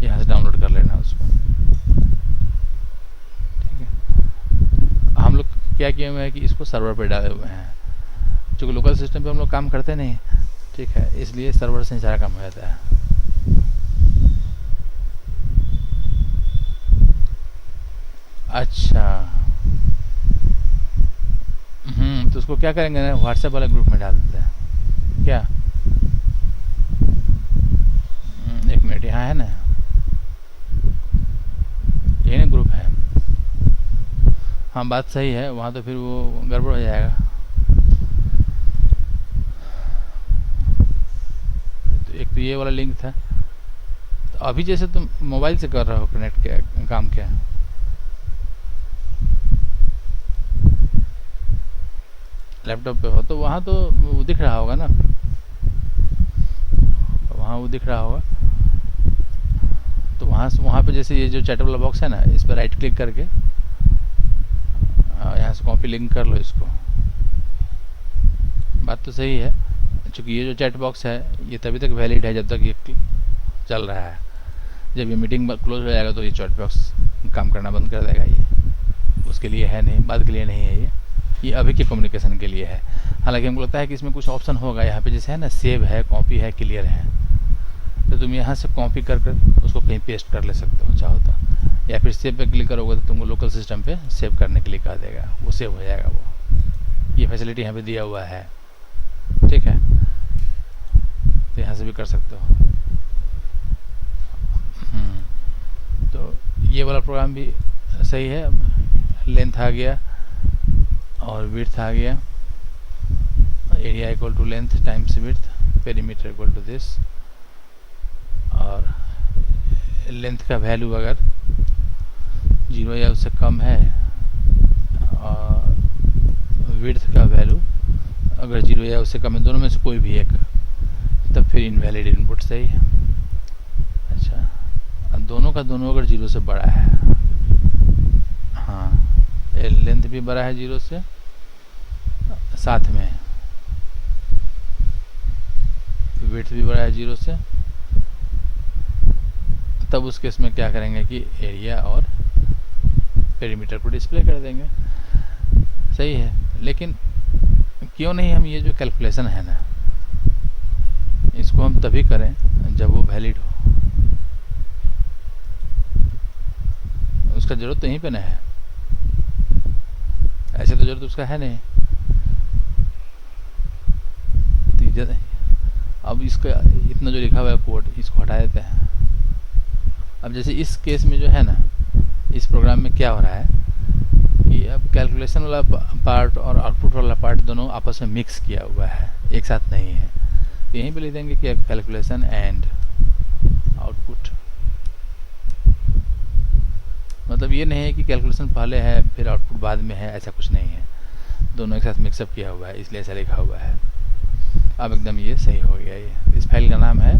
यहाँ से डाउनलोड कर लेना उसको, ठीक है। हम लोग क्या किए हुए हैं कि इसको सर्वर पे डाले हुए हैं, क्योंकि लोकल सिस्टम पे हम लोग काम करते नहीं, ठीक है, इसलिए सर्वर से सारा काम हो जाता है। अच्छा, तो उसको क्या करेंगे ना, व्हाट्सएप वाले ग्रुप में डाल देते हैं क्या। एक मिनट, यहाँ है ना, यही ना ग्रुप है। हाँ बात सही है, वहाँ तो फिर वो गड़बड़ हो जाएगा। तो एक तो ये वाला लिंक था। तो अभी जैसे तुम मोबाइल से कर रहे हो कनेक्ट, क्या काम क्या, लैपटॉप पे हो, तो वहाँ तो वो दिख रहा होगा ना, वहाँ वो दिख रहा होगा। तो वहाँ पे जैसे ये जो चैट वाला बॉक्स है ना, इस पर राइट क्लिक करके यहाँ से कॉपी लिंक कर लो इसको। बात तो सही है, क्योंकि ये जो चैट बॉक्स है ये तभी तक वैलिड है जब तक ये चल रहा है। जब ये मीटिंग क्लोज हो जाएगा तो ये चैट बॉक्स काम करना बंद कर देगा। ये उसके लिए है नहीं, बाद के लिए नहीं है, ये अभी के कम्युनिकेशन के लिए है। हालांकि हमको लगता है कि इसमें कुछ ऑप्शन होगा, यहाँ पे जैसे है ना सेव है, कॉपी है, क्लियर है, तो तुम यहाँ से कॉपी कर उसको कहीं पेस्ट कर ले सकते हो चाहो तो, या फिर सेव पे क्लिक करोगे तो तुमको लोकल सिस्टम पे सेव करने के लिए कह देगा, वो सेव हो जाएगा। वो ये फैसिलिटी यहाँ पे दिया हुआ है, ठीक है, तो यहाँ से भी कर सकते हो। तो ये वाला प्रोग्राम भी सही है, लेंथ आ गया और विड्थ आ गया, area equal to length times width, perimeter equal to this, और लेंथ का वैल्यू अगर 0 या उससे कम है, और विड्थ का वैल्यू अगर 0 या उससे कम है, दोनों में से कोई भी एक, तब फिर इनवैलिड इनपुट सही है। अच्छा, दोनों का दोनों अगर 0 से बड़ा है, हाँ, लेंथ भी बड़ा है 0 से, साथ में विड्थ भी बड़ा है 0 से, तब उस केस में क्या करेंगे कि एरिया और पेरीमीटर को डिस्प्ले कर देंगे। सही है, लेकिन क्यों नहीं हम ये जो कैलकुलेशन है ना, इसको हम तभी करें जब वो वैलिड हो। उसका ज़रूरत तो यहीं पे ना है, ऐसे तो ज़रूरत उसका है नहीं। तो अब इसका इतना जो लिखा हुआ है कोड, इसको हटा देते हैं। अब जैसे इस केस में जो है ना, इस प्रोग्राम में क्या हो रहा है कि अब कैलकुलेशन वाला पार्ट और आउटपुट वाला पार्ट दोनों आपस में मिक्स किया हुआ है, एक साथ नहीं है। तो यहीं पे लिख देंगे कि कैलकुलेशन एंड आउटपुट। मतलब ये नहीं है कि कैलकुलेशन पहले है फिर आउटपुट बाद में है, ऐसा कुछ नहीं है। दोनों एक साथ मिक्सअप किया हुआ है, इसलिए ऐसा लिखा हुआ है। अब एकदम ये सही हो गया। ये इस फाइल का नाम है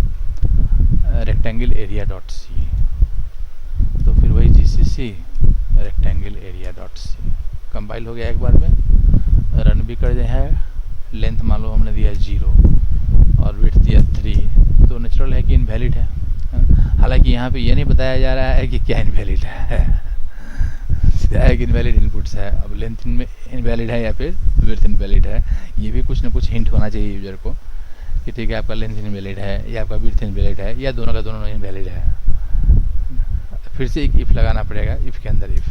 रेक्टेंगल एरिया डॉट सी। तो फिर वही GCC rectangle area dot C compile हो गया एक बार में, रन भी कर दिया है। लेंथ मान लो हमने दिया 0 और विड्थ दिया 3, तो नेचुरल है कि इनवैलिड है। हालांकि यहाँ पे ये नहीं बताया जा रहा है कि क्या इनवैलिड है, सीधा है कि इनवैलिड इनपुट्स है। अब लेंथ इनवैलिड है या फिर विड्थ इनवैलिड है, ये भी कुछ ना कुछ हिंट होना चाहिए यूजर को कि ठीक है आपका लेंथ इनवैलिड है या आपका विड्थ इनवैलिड है या दोनों का दोनों इनवैलिड है। फिर से एक इफ़ लगाना पड़ेगा, इफ़ के अंदर इफ़।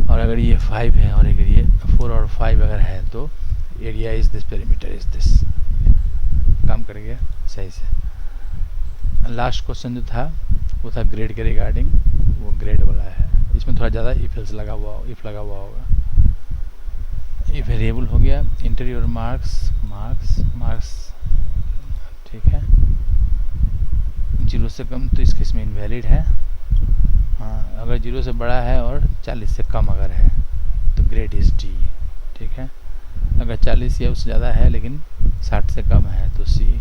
और अगर ये 5 है और अगर ये 4 और 5 अगर है तो area is this, perimeter is this. काम करेगा सही से। लास्ट क्वेश्चन जो था वो था ग्रेड के रिगार्डिंग, वो ग्रेड वाला है। इसमें थोड़ा ज़्यादा इफ लगा हुआ होगा। ये वेरिएबल हो गया, इंटर योर मार्क्स ठीक है। 0 से कम तो इस केस में इनवैलिड है। हाँ, अगर 0 से बड़ा है और 40 से कम अगर है तो ग्रेड इज डी, ठीक है। अगर 40 या उससे ज़्यादा है लेकिन 60 से कम है तो सी,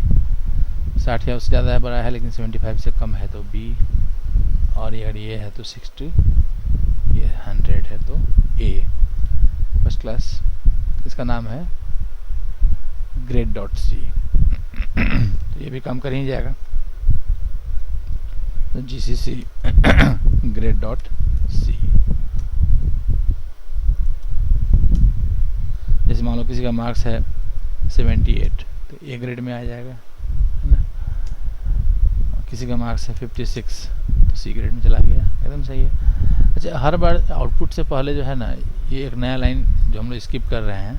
60 या उससे ज़्यादा है बड़ा है लेकिन 75 से कम है तो बी, और अगर ये है तो 60, ये 100 है तो ए। First class. इसका नाम है ग्रेड डॉट सी। तो ये भी काम कर ही जाएगा। तो GCC ग्रेड डॉट सी। जैसे मान लो किसी का मार्क्स है 78 तो ए ग्रेड में आ जाएगा, है ना। किसी का मार्क्स है 56 तो सी ग्रेड में चला गया, एकदम सही है। अच्छा, हर बार आउटपुट से पहले जो है ना, ये एक नया लाइन जो हम लोग स्किप कर रहे हैं,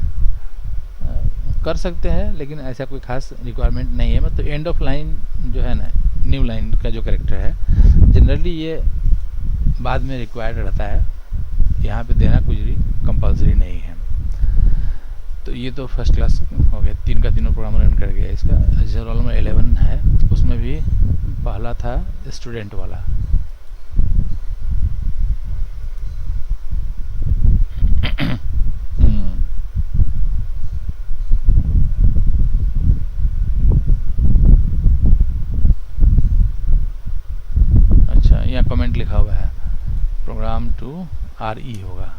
कर सकते हैं लेकिन ऐसा कोई खास रिक्वायरमेंट नहीं है। मतलब एंड ऑफ लाइन जो है ना, न्यू लाइन का जो कैरेक्टर है, जनरली ये बाद में रिक्वायर्ड रहता है, यहाँ पे देना कुछ भी कंपल्सरी नहीं है। तो ये तो फर्स्ट क्लास हो गया, 3 का तीनों प्रोग्राम रन कर गया। इसका जैसे रोल नंबर 11 है, उसमें भी पहला था स्टूडेंट वाला। अच्छा, यहाँ कमेंट लिखा हुआ है प्रोग्राम टू RE होगा,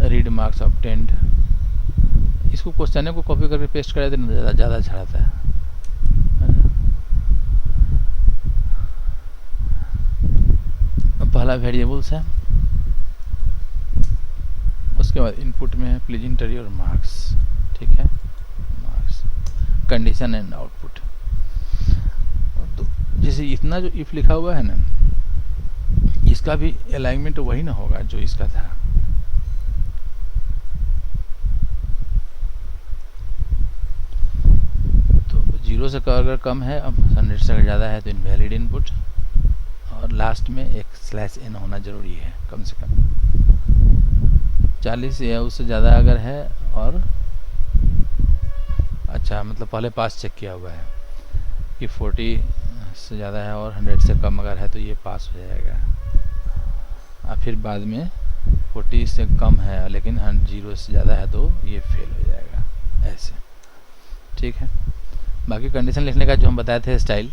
रीड मार्क्स ऑब्टेन्ड। इसको क्वेश्चन को कॉपी करके पेस्ट करा देना ज़्यादा अच्छा रहता है। पहला वेरिएबल्स है, उसके बाद इनपुट में है प्लीज इंटर योर मार्क्स, ठीक है। Marks, condition and output. तो जैसे इतना जो इफ लिखा हुआ है ना, इसका भी अलाइनमेंट वही ना होगा जो इसका था। तो 0 से अगर कम है, अब 100 से अगर ज़्यादा है तो इनवैलिड इनपुट, और लास्ट में एक /n होना ज़रूरी है कम से कम। 40 या उससे ज़्यादा अगर है, और अच्छा मतलब पहले पास चेक किया हुआ है कि 40 से ज़्यादा है और 100 से कम अगर है तो ये पास हो जाएगा। और फिर बाद में 40 से कम है लेकिन 0 से ज़्यादा है तो ये फेल हो जाएगा, ऐसे, ठीक है। बाकी कंडीशन लिखने का जो हम बताए थे स्टाइल,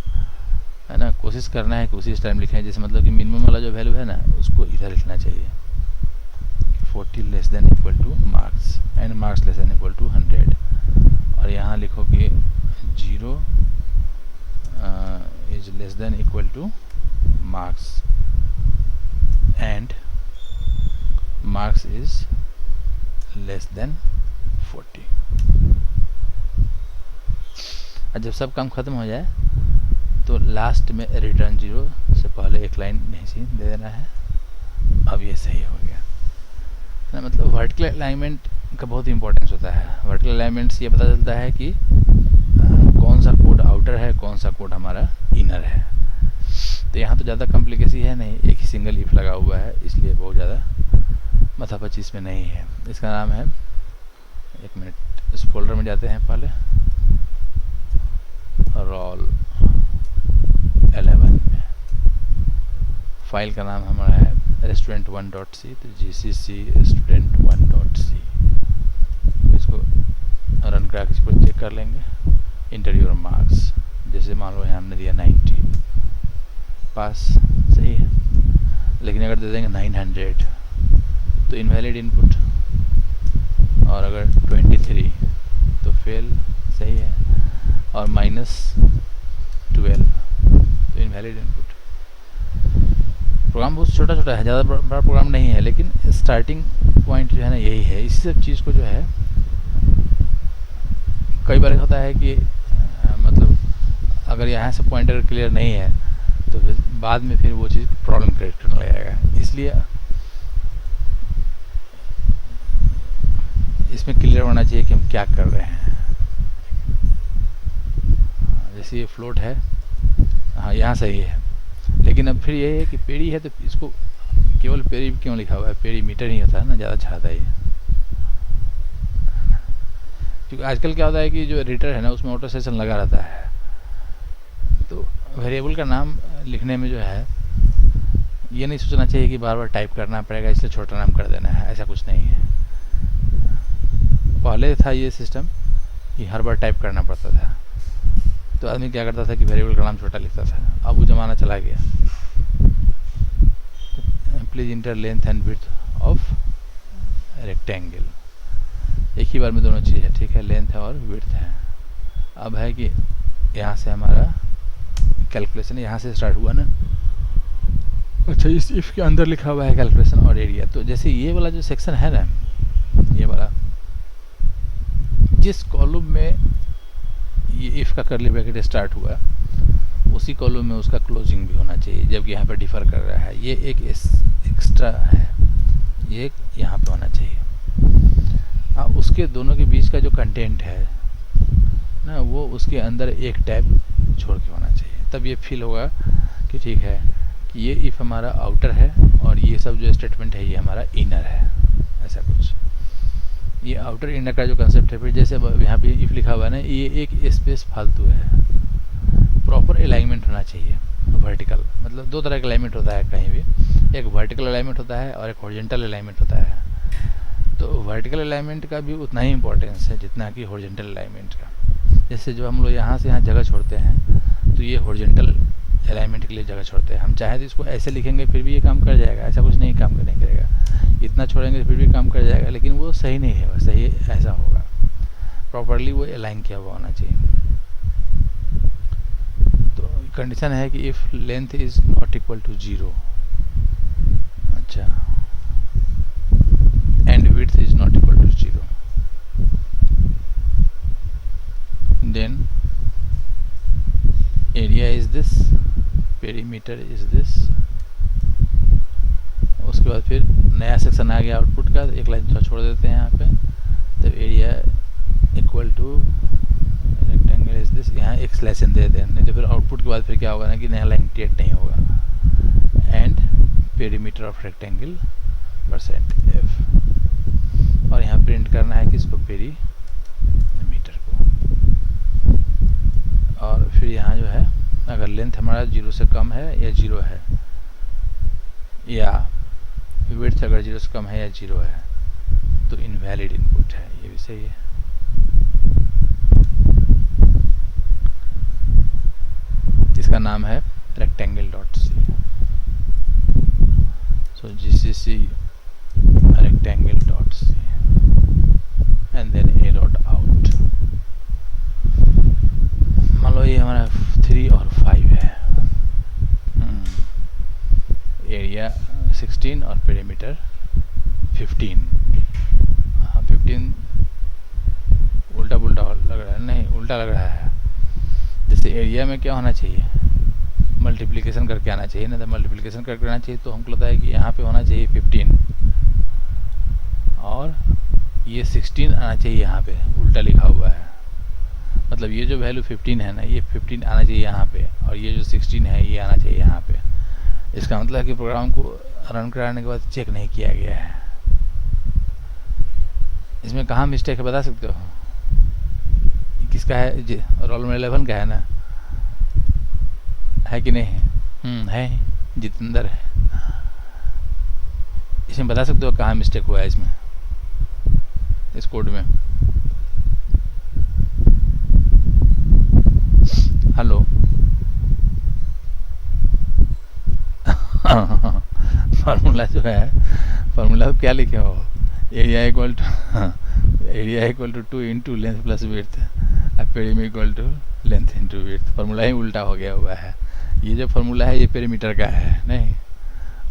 है ना, कोशिश करना है कि उसी स्टाइल में लिखें। जैसे मतलब कि मिनिमम वाला जो वैल्यू है ना, उसको इधर लिखना चाहिए, 40 less than equal to marks and marks less than equal to 100। और यहाँ लिखो कि 0 is less than equal to marks and marks is less than 40। और जब सब काम खत्म हो जाए तो लास्ट में रिटर्न 0 से पहले एक लाइन नहीं सी दे देना है। अब ये सही हो गया ना। मतलब वर्टिकल अलाइनमेंट का बहुत इंपॉर्टेंस होता है। वर्टिकल अलाइनमेंट से ये पता चलता है कि कौन सा कोड आउटर है, कौन सा कोड हमारा इनर है। तो यहाँ तो ज़्यादा कॉम्प्लिकेसी है नहीं, एक ही सिंगल इफ लगा हुआ है, इसलिए बहुत ज़्यादा माथापच्ची इसमें नहीं है। इसका नाम है, एक मिनट, इस फोल्डर में जाते हैं पहले, रोल 11 में। फाइल का नाम हमारा है student1.c, तो GCC student1.c। उठा के इसको चेक कर लेंगे, इंटर योर मार्क्स। जैसे मान लो यहाँ हमने दिया 90, पास, सही है। लेकिन अगर दे देंगे 900 तो इनवैलिड इनपुट, और अगर 23 तो फेल, सही है, और -12 तो इनवैलिड इनपुट। प्रोग्राम बहुत छोटा छोटा है, ज़्यादा बड़ा प्रोग्राम नहीं है, लेकिन स्टार्टिंग पॉइंट जो है ना यही है। इसी सब चीज़ को जो है कई बार होता है कि मतलब अगर यहाँ से पॉइंटर क्लियर नहीं है तो फिर बाद में फिर वो चीज़ प्रॉब्लम क्रिएट करने लगेगा। इसलिए इसमें क्लियर होना चाहिए कि हम क्या कर रहे हैं। जैसे ये फ्लोट है, हाँ यहाँ सही है, लेकिन अब फिर ये है कि पेरी है तो इसको केवल पेरी क्यों लिखा हुआ है, पेरीमीटर ही होता है ना, ज़्यादा अच्छा आता है। क्योंकि आजकल क्या होता है कि जो एडिटर है ना उसमें ऑटो सेशन लगा रहता है, तो वेरिएबल का नाम लिखने में जो है ये नहीं सोचना चाहिए कि बार बार टाइप करना पड़ेगा इसलिए छोटा नाम कर देना है, ऐसा कुछ नहीं है। पहले था ये सिस्टम कि हर बार टाइप करना पड़ता था, तो आदमी क्या करता था कि वेरिएबल का नाम छोटा लिखता था। अब वो ज़माना चला गया। Please inter length and width of rectangle, एक ही बार में दोनों चीज़ है, ठीक है, लेंथ है और विड्थ है। अब है कि यहाँ से हमारा कैलकुलेशन यहाँ से स्टार्ट हुआ ना, अच्छा इस इफ के अंदर लिखा हुआ है कैलकुलेशन और एरिया। तो जैसे ये वाला जो सेक्शन है ना, ये वाला जिस कॉलम में ये इफ का करली ब्रैकेट स्टार्ट हुआ उसी कॉलम में उसका क्लोजिंग भी होना चाहिए, जबकि यहाँ पर डिफर कर रहा है। ये एक एक्स्ट्रा है, ये यहाँ पे होना चाहिए। उसके दोनों के बीच का जो कंटेंट है ना वो उसके अंदर एक टैब छोड़ के होना चाहिए, तब ये फील होगा कि ठीक है कि ये इफ हमारा आउटर है और ये सब जो स्टेटमेंट है ये हमारा इनर है, ऐसा कुछ। ये आउटर इनर का जो कंसेप्ट है, फिर जैसे यहाँ पे इफ लिखा हुआ है ना, ये एक स्पेस फालतू है। प्रॉपर अलाइनमेंट होना चाहिए, वर्टिकल, मतलब दो तरह का अलाइनमेंट होता है कहीं भी, एक वर्टिकल अलाइनमेंट होता है और एक हॉरिजॉन्टल अलाइनमेंट होता है। तो वर्टिकल अलाइनमेंट का भी उतना ही इंपॉर्टेंस है जितना कि हॉरिजॉन्टल अलाइनमेंट का। जैसे जो हम लोग यहाँ से यहाँ जगह छोड़ते हैं तो ये हॉरिजॉन्टल अलाइनमेंट के लिए जगह छोड़ते हैं। हम चाहे तो इसको ऐसे लिखेंगे फिर भी ये काम कर जाएगा, ऐसा कुछ नहीं काम नहीं करेगा। इतना छोड़ेंगे फिर भी काम कर जाएगा, लेकिन वो सही नहीं है, सही ऐसा होगा, प्रॉपरली वो अलाइन किया हुआ होना चाहिए। तो कंडीशन है कि if length is not equal to 0, अच्छा, and width is not equal to 0, then area is this, perimeter is this. उसके बाद फिर नया सेक्शन आ गया आउटपुट का, एक लाइन छोड़ देते हैं यहाँ पे, तब area equal to rectangle is this, यहाँ एक स्लैशन दे दें, नहीं तो फिर आउटपुट के बाद फिर क्या होगा ना कि नया लाइन क्रिएट नहीं होगा। And perimeter of rectangle %f, और यहाँ प्रिंट करना है किसको, पेरीमीटर को। और फिर यहाँ जो है अगर लेंथ हमारा 0 से कम है या 0 है, या विड्थ अगर 0 से कम है या 0 है तो इनवैलिड इनपुट है, ये भी सही है। इसका नाम है rectangle.c, so gcc rectangle.c and then a.out। मान लो ये हमारा 3 और 5 है, एरिया 16 और पेरीमीटर 15। हाँ 15 उल्टा पुल्टा लग रहा है, नहीं उल्टा लग रहा है। जैसे एरिया में क्या होना चाहिए, मल्टीप्लिकेशन करके आना चाहिए ना, तो मल्टीप्लिकेशन करके आना चाहिए, तो हमको लगता है कि यहाँ पे होना चाहिए 15 और ये 16 आना चाहिए यहाँ पे, उल्टा लिखा हुआ है। मतलब ये जो वैल्यू 15 है ना, ये 15 आना चाहिए यहाँ पे, और ये जो 16 है ये आना चाहिए यहाँ पे। इसका मतलब है कि प्रोग्राम को रन कराने के बाद चेक नहीं किया गया है। इसमें कहाँ मिस्टेक है बता सकते हो? किसका है जी? रोल नंबर 11 का है ना, है कि नहीं? है, जितेंद्र है। इसमें बता सकते हो कहाँ मिस्टेक हुआ है इसमें, इस कोड में? हेलो फार्मूला जो है, फार्मूला क्या लिखे हो, area equal to 2 into length plus width, perimeter equal to length into width. Formula ही उल्टा हो गया हुआ है। ये जो फार्मूला है ये पेरीमीटर का है नहीं,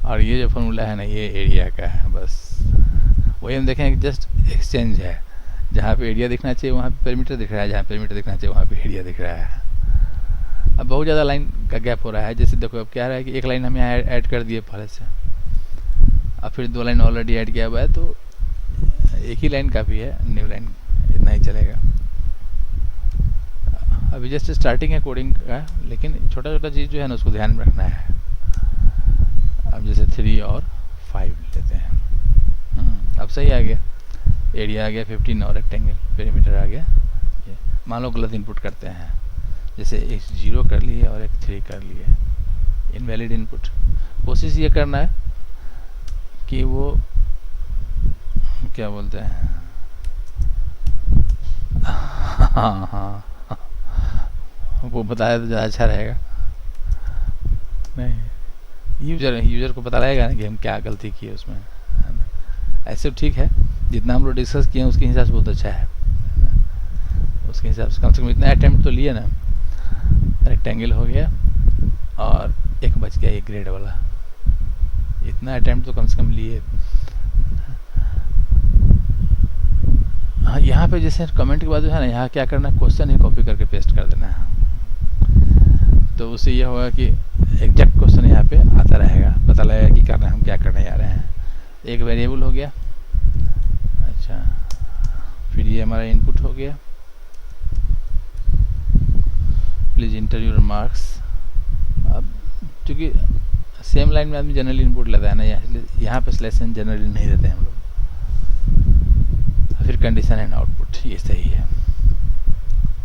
और ये जो फार्मूला है ना ये एरिया का है। बस वही हम देखें जस्ट एक्सचेंज है, जहाँ पे एरिया दिखना चाहिए वहाँ पे पेरीमीटर दिख रहा है, जहाँ पेरीमीटर दिखना चाहिए वहाँ पे एरिया दिख रहा है। अब बहुत ज़्यादा लाइन का गैप हो रहा है। जैसे देखो अब क्या रहा है कि एक लाइन हम यहाँ ऐड कर दिए पहले से, अब फिर 2 लाइन ऑलरेडी ऐड किया हुआ है, तो एक ही लाइन काफ़ी है, न्यू लाइन इतना ही चलेगा। अभी जस्ट स्टार्टिंग है कोडिंग का, लेकिन छोटा छोटा चीज़ जो है ना उसको ध्यान में रखना है। अब जैसे 3 और 5 लेते हैं, अब सही आ गया, एरिया आ गया 15 और रेक्टेंगल पेरीमीटर आ गया। ये मान लो गलत इनपुट करते हैं, जैसे एक 0 कर लिए और एक 3 कर लिए, इनवैलिड इनपुट। कोशिश ये करना है कि वो क्या बोलते हैं, हाँ वो बताया तो ज़्यादा अच्छा रहेगा। नहीं, यूज़र को पता रहेगा ना कि हम क्या गलती की है उसमें, है ना। ऐसे ठीक है, जितना हम लोग डिस्कस किए हैं उसके हिसाब से बहुत अच्छा है ना। उसके हिसाब से कम इतना अटेम्प्ट तो लिए ना। रेक्टेंगल हो गया और एक बच गया ये ग्रेड वाला, इतना अटेम्प्ट तो कम से कम लिए। हाँ, यहाँ पे जैसे कमेंट के बाद जो है ना, यहाँ क्या करना है, क्वेश्चन ही कॉपी करके पेस्ट कर देना है, तो उससे ये होगा कि एग्जैक्ट क्वेश्चन यहाँ पे आता रहेगा, पता लगेगा कि करना हम क्या करने जा रहे हैं। एक वेरिएबल हो गया, अच्छा, फिर ये हमारा इनपुट हो गया, प्लीज़ इंटर योर मार्क्स। अब चूँकि सेम लाइन में आदमी जनरल इनपुट लेता है ना, यहाँ पे स्लेशन जनरली नहीं देते हम लोग। फिर कंडीशन एंड आउटपुट, ये सही है।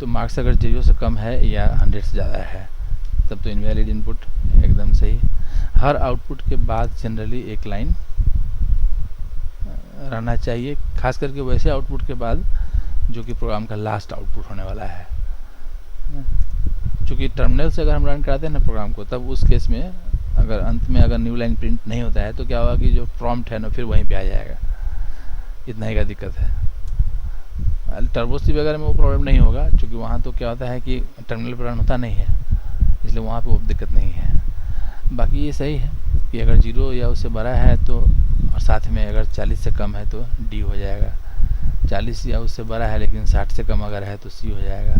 तो मार्क्स अगर 0 से कम है या 100 से ज़्यादा है तब तो इनवैलिड इनपुट, एकदम सही। हर आउटपुट के बाद जनरली एक लाइन रहना चाहिए, खास करके वैसे आउटपुट के बाद जो कि प्रोग्राम का लास्ट आउटपुट होने वाला है। चूँकि टर्मिनल से अगर हम रन कराते हैं ना प्रोग्राम को, तब उस केस में अगर अंत में अगर न्यू लाइन प्रिंट नहीं होता है तो क्या होगा कि जो प्रॉम्प्ट है ना फिर वहीं पे आ जाएगा। इतना ही का दिक्कत है। टर्बोस्टिप वगैरह में वो प्रॉब्लम नहीं होगा, क्योंकि वहाँ तो क्या होता है कि टर्मिनल पर रन होता नहीं है, इसलिए वहाँ पे वो दिक्कत नहीं है। बाकी ये सही है कि अगर 0 या उससे बड़ा है तो, और साथ में अगर 40 से कम है तो डी हो जाएगा। 40 या उससे बड़ा है लेकिन 60 से कम अगर है तो सी हो जाएगा।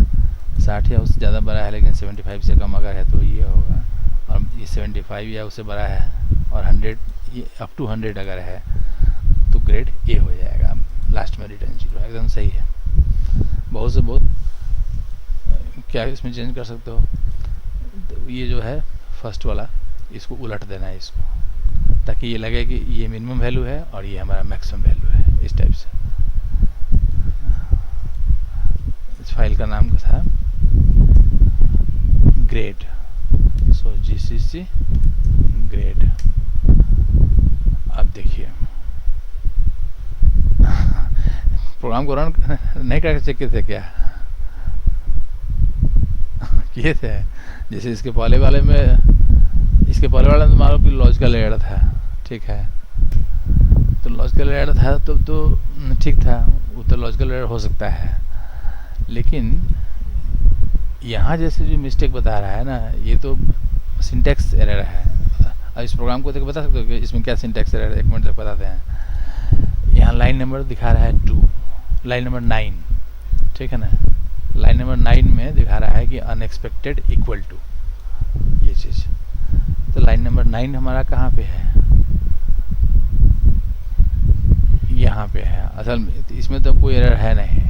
60 या उससे ज़्यादा बड़ा है लेकिन 75 से कम अगर है तो ये होगा। और ये 75 या उससे बड़ा है और 100, ये अप टू 100 अगर है तो ग्रेड ए हो जाएगा। लास्ट में रिटर्न 0, एकदम सही है। बहुत से बहुत क्या इसमें चेंज कर सकते हो, तो ये जो है फर्स्ट वाला इसको उलट देना है इसको, ताकि ये लगे कि ये मिनिमम वैल्यू है और ये हमारा मैक्सिमम वैल्यू है, इस टाइप से। इस फाइल का नाम था ग्रेड, सो जीसीसी ग्रेड। अब देखिए प्रोग्राम को रन नहीं करके चेक किए थे क्या? किए थे। जैसे इसके पहले वाले में तो मान लो कि लॉजिकल एरर था, ठीक है, तो लॉजिकल एरर था तो ठीक था, वो तो लॉजिकल एरर हो सकता है। लेकिन यहाँ जैसे जो मिस्टेक बता रहा है ना, ये तो सिंटैक्स एरर है। अब इस प्रोग्राम को देख बता सकते हो कि इसमें क्या सिंटैक्स एरर है? एक मिनट तक बताते हैं। यहाँ लाइन नंबर दिखा रहा है 2, लाइन नंबर 9, ठीक है ना। लाइन नंबर 9 में दिखा रहा है कि अनएक्सपेक्टेड इक्वल टू, ये चीज़। तो लाइन नंबर 9 हमारा कहाँ पे है? यहाँ पे है। असल में इसमें तो कोई एरर है नहीं,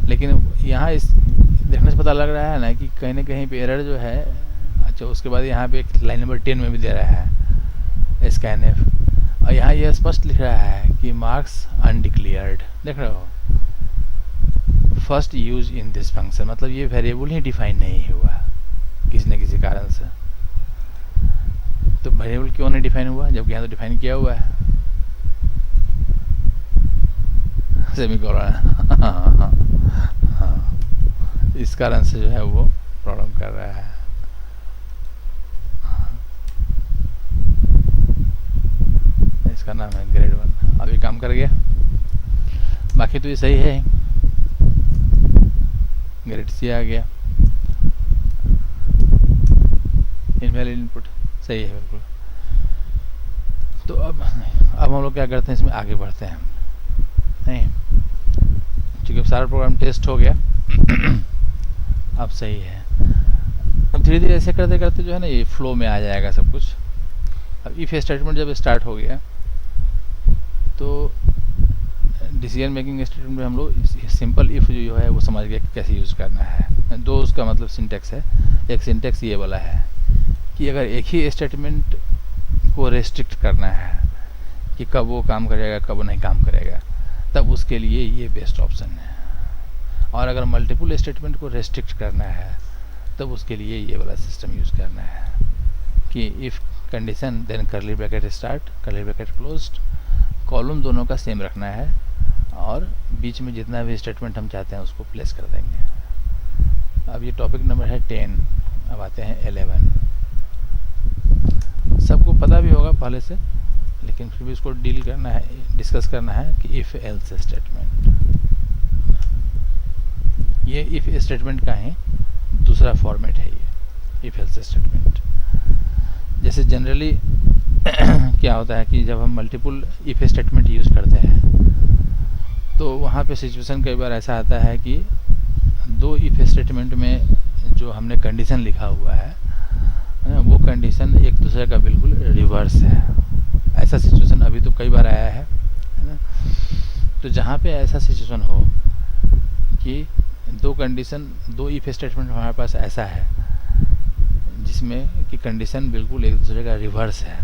लेकिन यहाँ इस देखने से पता लग रहा है ना कि कहीं ना कहीं पे एरर जो है। अच्छा, उसके बाद यहाँ पे एक लाइन नंबर 10 में भी दे रहा है स्कैनएफ, और यहाँ ये स्पष्ट लिख रहा है कि मार्क्स अनडिक्लेयर्ड, देख रहे हो, first use in this function. मतलब ये वेरिएबल ही डिफाइन नहीं हुआ किसी न किसी कारण से। तो वेरिएबल क्यों नहीं डिफाइन हुआ जबकि यहाँ तो डिफाइन किया हुआ है? सेमीकोलन। हाँ, इस कारण से जो है वो प्रॉब्लम कर रहा है। इसका नाम है ग्रेड 1, अभी काम कर गया। बाकी तो ये सही है, ग्रेड सी आ गया, इनवैलिड इनपुट सही है बिल्कुल। तो अब हम लोग क्या करते हैं, इसमें आगे बढ़ते हैं। नहीं, क्योंकि अब सारा प्रोग्राम टेस्ट हो गया अब सही है। अब धीरे धीरे ऐसे करते करते जो है ना ये फ्लो में आ जाएगा सब कुछ। अब इफ स्टेटमेंट जब स्टार्ट हो गया तो डिसीजन मेकिंग स्टेटमेंट में हम लोग सिंपल इफ जो है वो समझ गए कैसे यूज़ करना है। दो उसका मतलब सिंटेक्स है। एक सिंटेक्स ये वाला है कि अगर एक ही स्टेटमेंट को रेस्ट्रिक्ट करना है कि कब वो काम करेगा कब नहीं काम करेगा, तब उसके लिए ये बेस्ट ऑप्शन है। और अगर मल्टीपल स्टेटमेंट को रेस्ट्रिक्ट करना है तब उसके लिए ये वाला सिस्टम यूज़ करना है कि if condition then curly bracket start curly bracket closed, column दोनों का सेम रखना है और बीच में जितना भी स्टेटमेंट हम चाहते हैं उसको प्लेस कर देंगे। अब ये टॉपिक नंबर है 10। अब आते हैं 11। सबको पता भी होगा पहले से, लेकिन फिर भी इसको डील करना है, डिस्कस करना है कि इफ़ एल्स स्टेटमेंट। ये इफ़ स्टेटमेंट का ही दूसरा फॉर्मेट है ये इफ़ एल्स स्टेटमेंट। जैसे जनरली क्या होता है कि जब हम मल्टीपल इफ़ स्टेटमेंट यूज़ करते हैं तो वहाँ पे सिचुएशन कई बार ऐसा आता है कि दो इफ़ स्टेटमेंट में जो हमने कंडीशन लिखा हुआ है वो कंडीशन एक दूसरे का बिल्कुल रिवर्स है। ऐसा सिचुएशन अभी तो कई बार आया है ना। तो जहाँ पे ऐसा सिचुएशन हो कि दो कंडीशन, दो इफ स्टेटमेंट हमारे पास ऐसा है जिसमें कि कंडीशन बिल्कुल एक दूसरे का रिवर्स है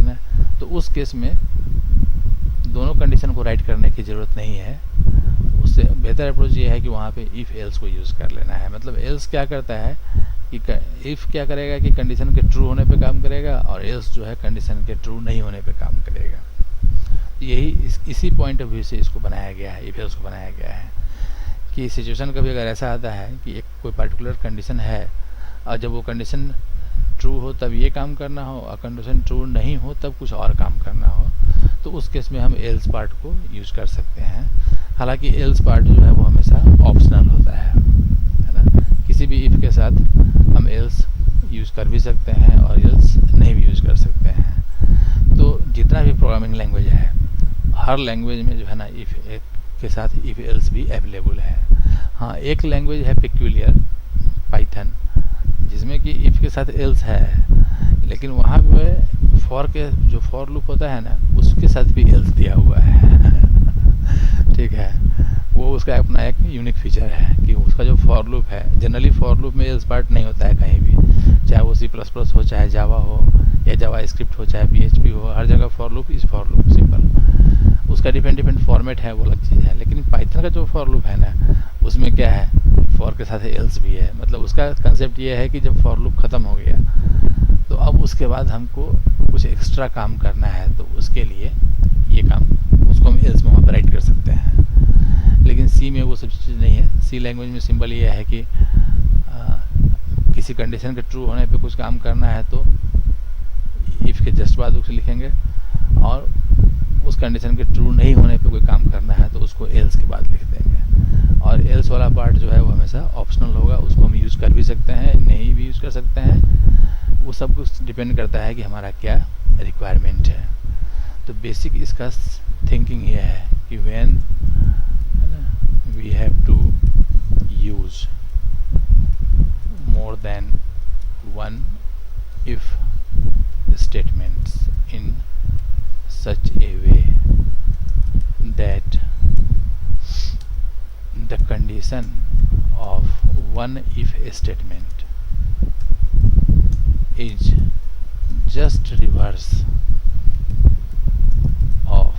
ना, तो उस केस में दोनों कंडीशन को राइट करने की ज़रूरत नहीं है। उससे बेहतर अप्रोच ये है कि वहाँ पे इफ़ एल्स को यूज़ कर लेना है। मतलब एल्स क्या करता है कि इफ़ क्या करेगा कि कंडीशन के ट्रू होने पे काम करेगा और एल्स जो है कंडीशन के ट्रू नहीं होने पे काम करेगा। तो यही इसी पॉइंट ऑफ व्यू से इसको बनाया गया है, इफ एल्स को बनाया गया है कि सिचुएशन कभी अगर ऐसा आता है कि एक कोई पर्टिकुलर कंडीशन है और जब वो कंडीशन ट्रू हो तब ये काम करना हो और कंडीशन ट्रू नहीं हो तब कुछ और काम करना हो, तो उस केस में हम एल्स पार्ट को यूज़ कर सकते हैं। हालांकि एल्स पार्ट जो है वो हमेशा ऑप्शनल होता है ना। किसी भी इफ़ के साथ हम एल्स यूज़ कर भी सकते हैं और एल्स नहीं भी यूज़ कर सकते हैं। तो जितना भी प्रोग्रामिंग लैंग्वेज है हर लैंग्वेज में जो है ना इफ़ के साथ इफ़ एल्स भी अवेलेबल है। हाँ, एक लैंग्वेज है पेक्यूलियर, पाइथन, जिसमें कि इफ़ के साथ एल्स है, लेकिन वहाँ पे फॉर के जो फॉर लूप होता है ना उसके साथ भी एल्स दिया हुआ है ठीक है, वो उसका अपना एक यूनिक फीचर है कि उसका जो फॉर लूप है, जनरली फॉर लूप में एल्स पार्ट नहीं होता है कहीं भी, चाहे वो C++ हो, चाहे जावा हो या जावा स्क्रिप्ट हो, चाहे PHP हो, हर जगह for loop is for loop simple. उसका डिफरेंट फॉर्मेट है, वो अलग चीज़ है। लेकिन पाइथन का जो फॉर लूप है ना उसमें क्या है, फॉर के साथ एल्स भी है। मतलब उसका कंसेप्ट ये है कि जब फॉर लूप ख़त्म हो गया तो अब उसके बाद हमको कुछ एक्स्ट्रा काम करना है, तो उसके लिए ये काम उसको हम एल्स में वहाँ पर राइट कर सकते हैं। लेकिन सी में वो सब चीज़ नहीं है। सी लैंग्वेज में सिंपल ये है कि किसी कंडीशन के ट्रू होने पे कुछ काम करना है तो इफ़ के जस्ट बाद उसे लिखेंगे, और उस कंडीशन के ट्रू नहीं होने पे कोई काम करना है तो उसको एल्स के बाद लिख देंगे। और एल्स वाला पार्ट जो है वो हमेशा ऑप्शनल होगा, उसको हम यूज़ कर भी सकते हैं, नहीं भी यूज़ कर सकते हैं। वो सब कुछ डिपेंड करता है कि हमारा क्या रिक्वायरमेंट है। तो बेसिक इसका थिंकिंग ये है कि when we have to use more than one if statements in such a way that the condition of one if statement is just reverse of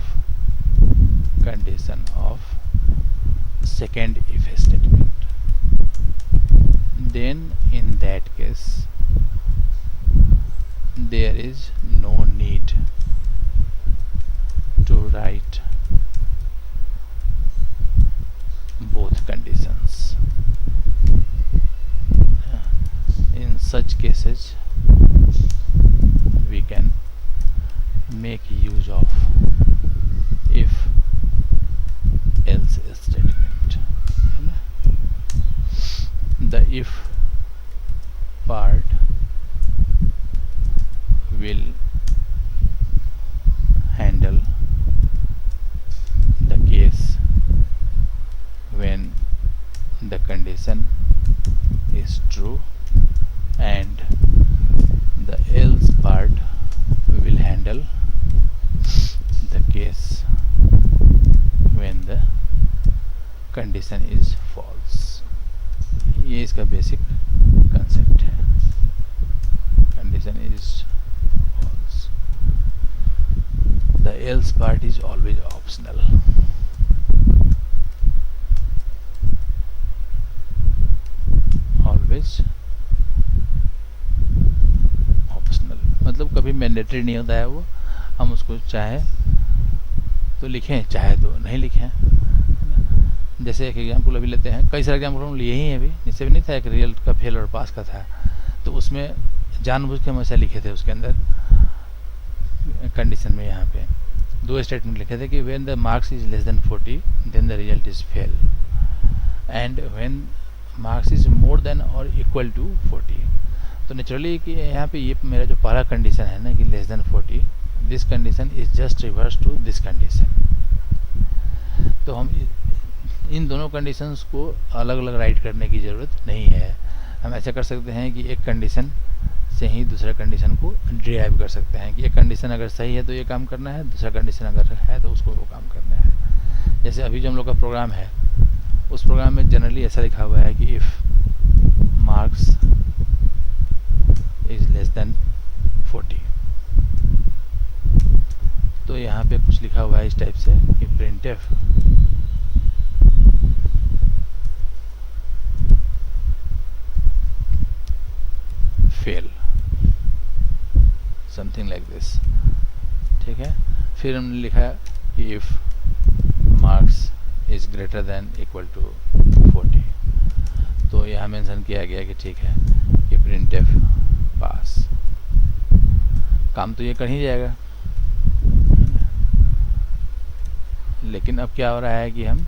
condition of second if statement, then in that case there is no need to write both conditions. use of if else statement, है ना? The if part will handle the case when the condition is true, and the else part will handle the case when the condition is false. ये इसका basic concept है. Condition is false. The else part is always optional. Always optional मतलब कभी mandatory नहीं होता है वो. हम उसको चाहे तो लिखें, चाहे तो नहीं लिखें. जैसे एक एग्जाम्पल अभी लेते हैं, कई सारे एग्जाम्पल हम लिए ही हैं अभी. जिससे भी नहीं था, एक रियल का फेल और पास का था, तो उसमें जानबूझ के हम ऐसा लिखे थे. उसके अंदर कंडीशन में यहाँ पे 2 स्टेटमेंट लिखे थे कि when the marks is less than 40 then the result is fail, and when marks is more than और इक्वल टू 40. तो नेचुरली कि यहाँ पे ये मेरा जो पहला कंडीशन है ना कि less than 40, this condition is just reverse to this condition. तो हम इन दोनों कंडीशंस को अलग अलग राइट करने की ज़रूरत नहीं है. हम ऐसा कर सकते हैं कि एक कंडीशन से ही दूसरे कंडीशन को डिराइव कर सकते हैं कि एक कंडीशन अगर सही है तो ये काम करना है, दूसरा कंडीशन अगर है तो उसको वो काम करना है. जैसे अभी जो हम लोग का प्रोग्राम है, उस प्रोग्राम में जनरली ऐसा लिखा हुआ है कि if marks is less than 40, तो यहाँ पे कुछ लिखा हुआ है इस टाइप से कि printf fail, something like this. ठीक है. फिर हमने लिखा कि if marks is greater than equal to 40, तो यहाँ मेंशन किया गया कि ठीक है कि printf पास. काम तो ये कर ही जाएगा, लेकिन अब क्या हो रहा है कि हम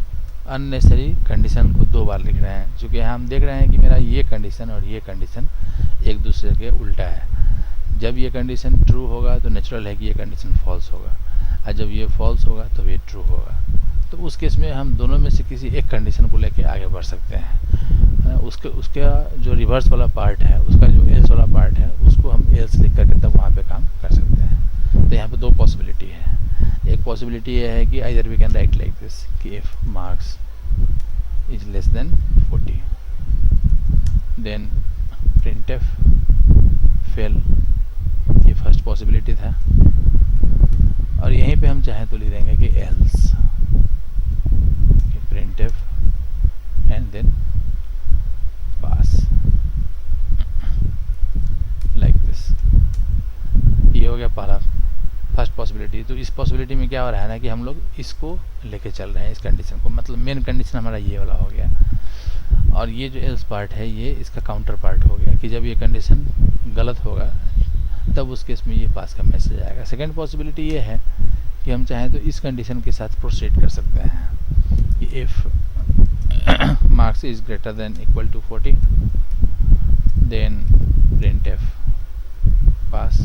अननेसेसरी कंडीशन को 2 बार लिख रहे हैं. चूँकि यहाँ हम देख रहे हैं कि मेरा ये कंडीशन और ये कंडीशन एक दूसरे के उल्टा है. जब ये कंडीशन ट्रू होगा तो नेचुरल है कि ये कंडीशन फॉल्स होगा, और जब ये फॉल्स होगा तो ये ट्रू होगा. तो उस केस में हम दोनों में से किसी एक कंडीशन को लेके आगे बढ़ सकते हैं. उसका जो रिवर्स वाला पार्ट है, उसका जो एल्स वाला पार्ट है, उसको हम एल्स लिख करके तब वहाँ पे काम कर सकते हैं. तो यहाँ पे 2 पॉसिबिलिटी है. एक पॉसिबिलिटी ये है कि either we can write like this कि if marks is less than 40 then printf fail. ये फर्स्ट पॉसिबिलिटी था. और यहीं पे हम चाहें तो लिख देंगे कि एल्स कि printf and then pass, like this. ये हो गया पहला फर्स्ट पॉसिबिलिटी. तो इस पॉसिबिलिटी में क्या हो रहा है ना कि हम लोग इसको लेके चल रहे हैं, इस कंडीशन को. मतलब मेन कंडीशन हमारा ये वाला हो गया, और ये जो एल्स पार्ट है ये इसका काउंटर पार्ट हो गया कि जब ये कंडीशन गलत होगा तब उस केस में ये पास का मैसेज आएगा. सेकेंड पॉसिबिलिटी ये है कि हम चाहें तो इस कंडीशन के साथ प्रोसीड कर सकते हैं कि if marks is greater than equal to 40 then printf pass,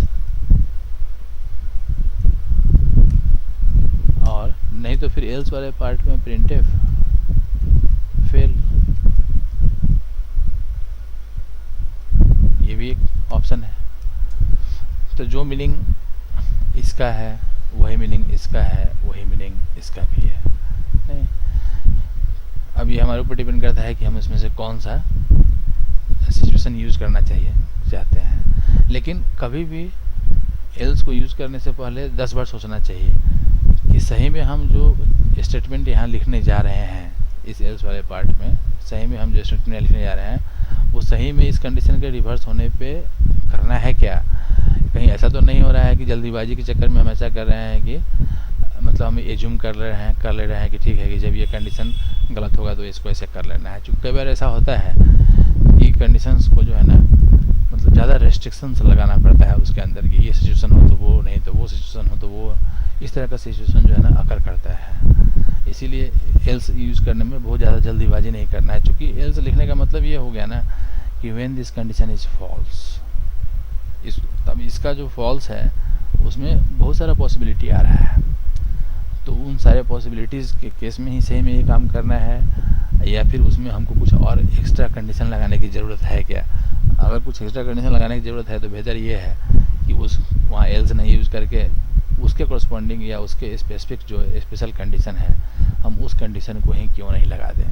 और नहीं तो फिर एल्स वाले पार्ट में printf फेल. ये भी एक ऑप्शन है. तो जो मीनिंग इसका है वही मीनिंग इसका है, वही मीनिंग इसका भी है. नहीं, अब ये हमारे ऊपर डिपेंड करता है कि हम इसमें से कौन सा सिचुएशन यूज़ करना चाहते हैं. लेकिन कभी भी एल्स को यूज़ करने से पहले 10 बार सोचना चाहिए कि सही में हम जो स्टेटमेंट यहाँ लिखने जा रहे हैं इस एल्स वाले पार्ट में, सही में हम जो स्टेटमेंट लिखने जा रहे हैं वो सही में इस कंडीशन के रिवर्स होने पे करना है क्या. कहीं ऐसा तो नहीं हो रहा है कि जल्दीबाजी के चक्कर में हम ऐसा कर रहे हैं कि मतलब हम एज्यूम कर ले रहे हैं कि ठीक है कि जब ये कंडीशन गलत होगा तो इसको ऐसे कर लेना है. चूँकि कई बार ऐसा होता है कि कंडीशंस को जो है ना मतलब ज़्यादा रेस्ट्रिक्शंस लगाना पड़ता है उसके अंदर कि ये सिचुएशन हो तो वो, नहीं तो वो सिचुएशन हो तो वो, इस तरह का सिचुएशन जो है ना अकर करता है। इसीलिए एल्स यूज़ करने में बहुत ज़्यादा जल्दीबाजी नहीं करना है, क्योंकि एल्स लिखने का मतलब ये हो गया ना कि when this condition is false, तब इसका जो फॉल्स है उसमें बहुत सारा पॉसिबिलिटी आ रहा है, तो उन सारे पॉसिबिलिटीज़ के केस में ही सही में ये काम करना है, या फिर उसमें हमको कुछ और एक्स्ट्रा कंडीशन लगाने की ज़रूरत है क्या। अगर कुछ एक्स्ट्रा कंडीशन लगाने की ज़रूरत है तो बेहतर ये है कि उस वहाँ एल्स नहीं यूज़ करके उसके करस्पॉन्डिंग या उसके स्पेसिफिक जो स्पेशल कंडीशन है हम उस कंडीशन को ही क्यों नहीं लगा दें।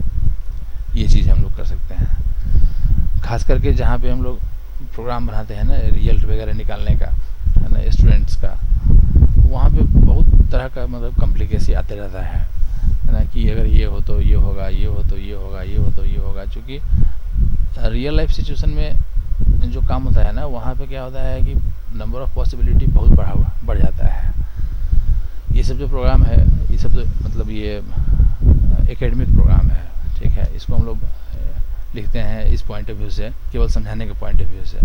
ये चीज़ हम लोग कर सकते हैं, खास करके जहाँ पे हम लोग प्रोग्राम बनाते हैं ना रिजल्ट वगैरह निकालने का, है ना, स्टूडेंट्स का, वहाँ पे बहुत तरह का मतलब कॉम्प्लिकेसी आते रहता है ना, कि अगर ये हो तो ये होगा, ये हो तो ये होगा, ये हो तो ये होगा। क्योंकि रियल लाइफ सिचुएशन में जो काम होता है ना वहाँ पे क्या होता है कि नंबर ऑफ़ पॉसिबिलिटी बहुत बढ़ जाता है। ये सब जो प्रोग्राम है ये सब तो मतलब ये एकेडमिक प्रोग्राम है, ठीक है, इसको हम लोग लिखते हैं इस पॉइंट ऑफ व्यू से, केवल समझाने के पॉइंट ऑफ व्यू से।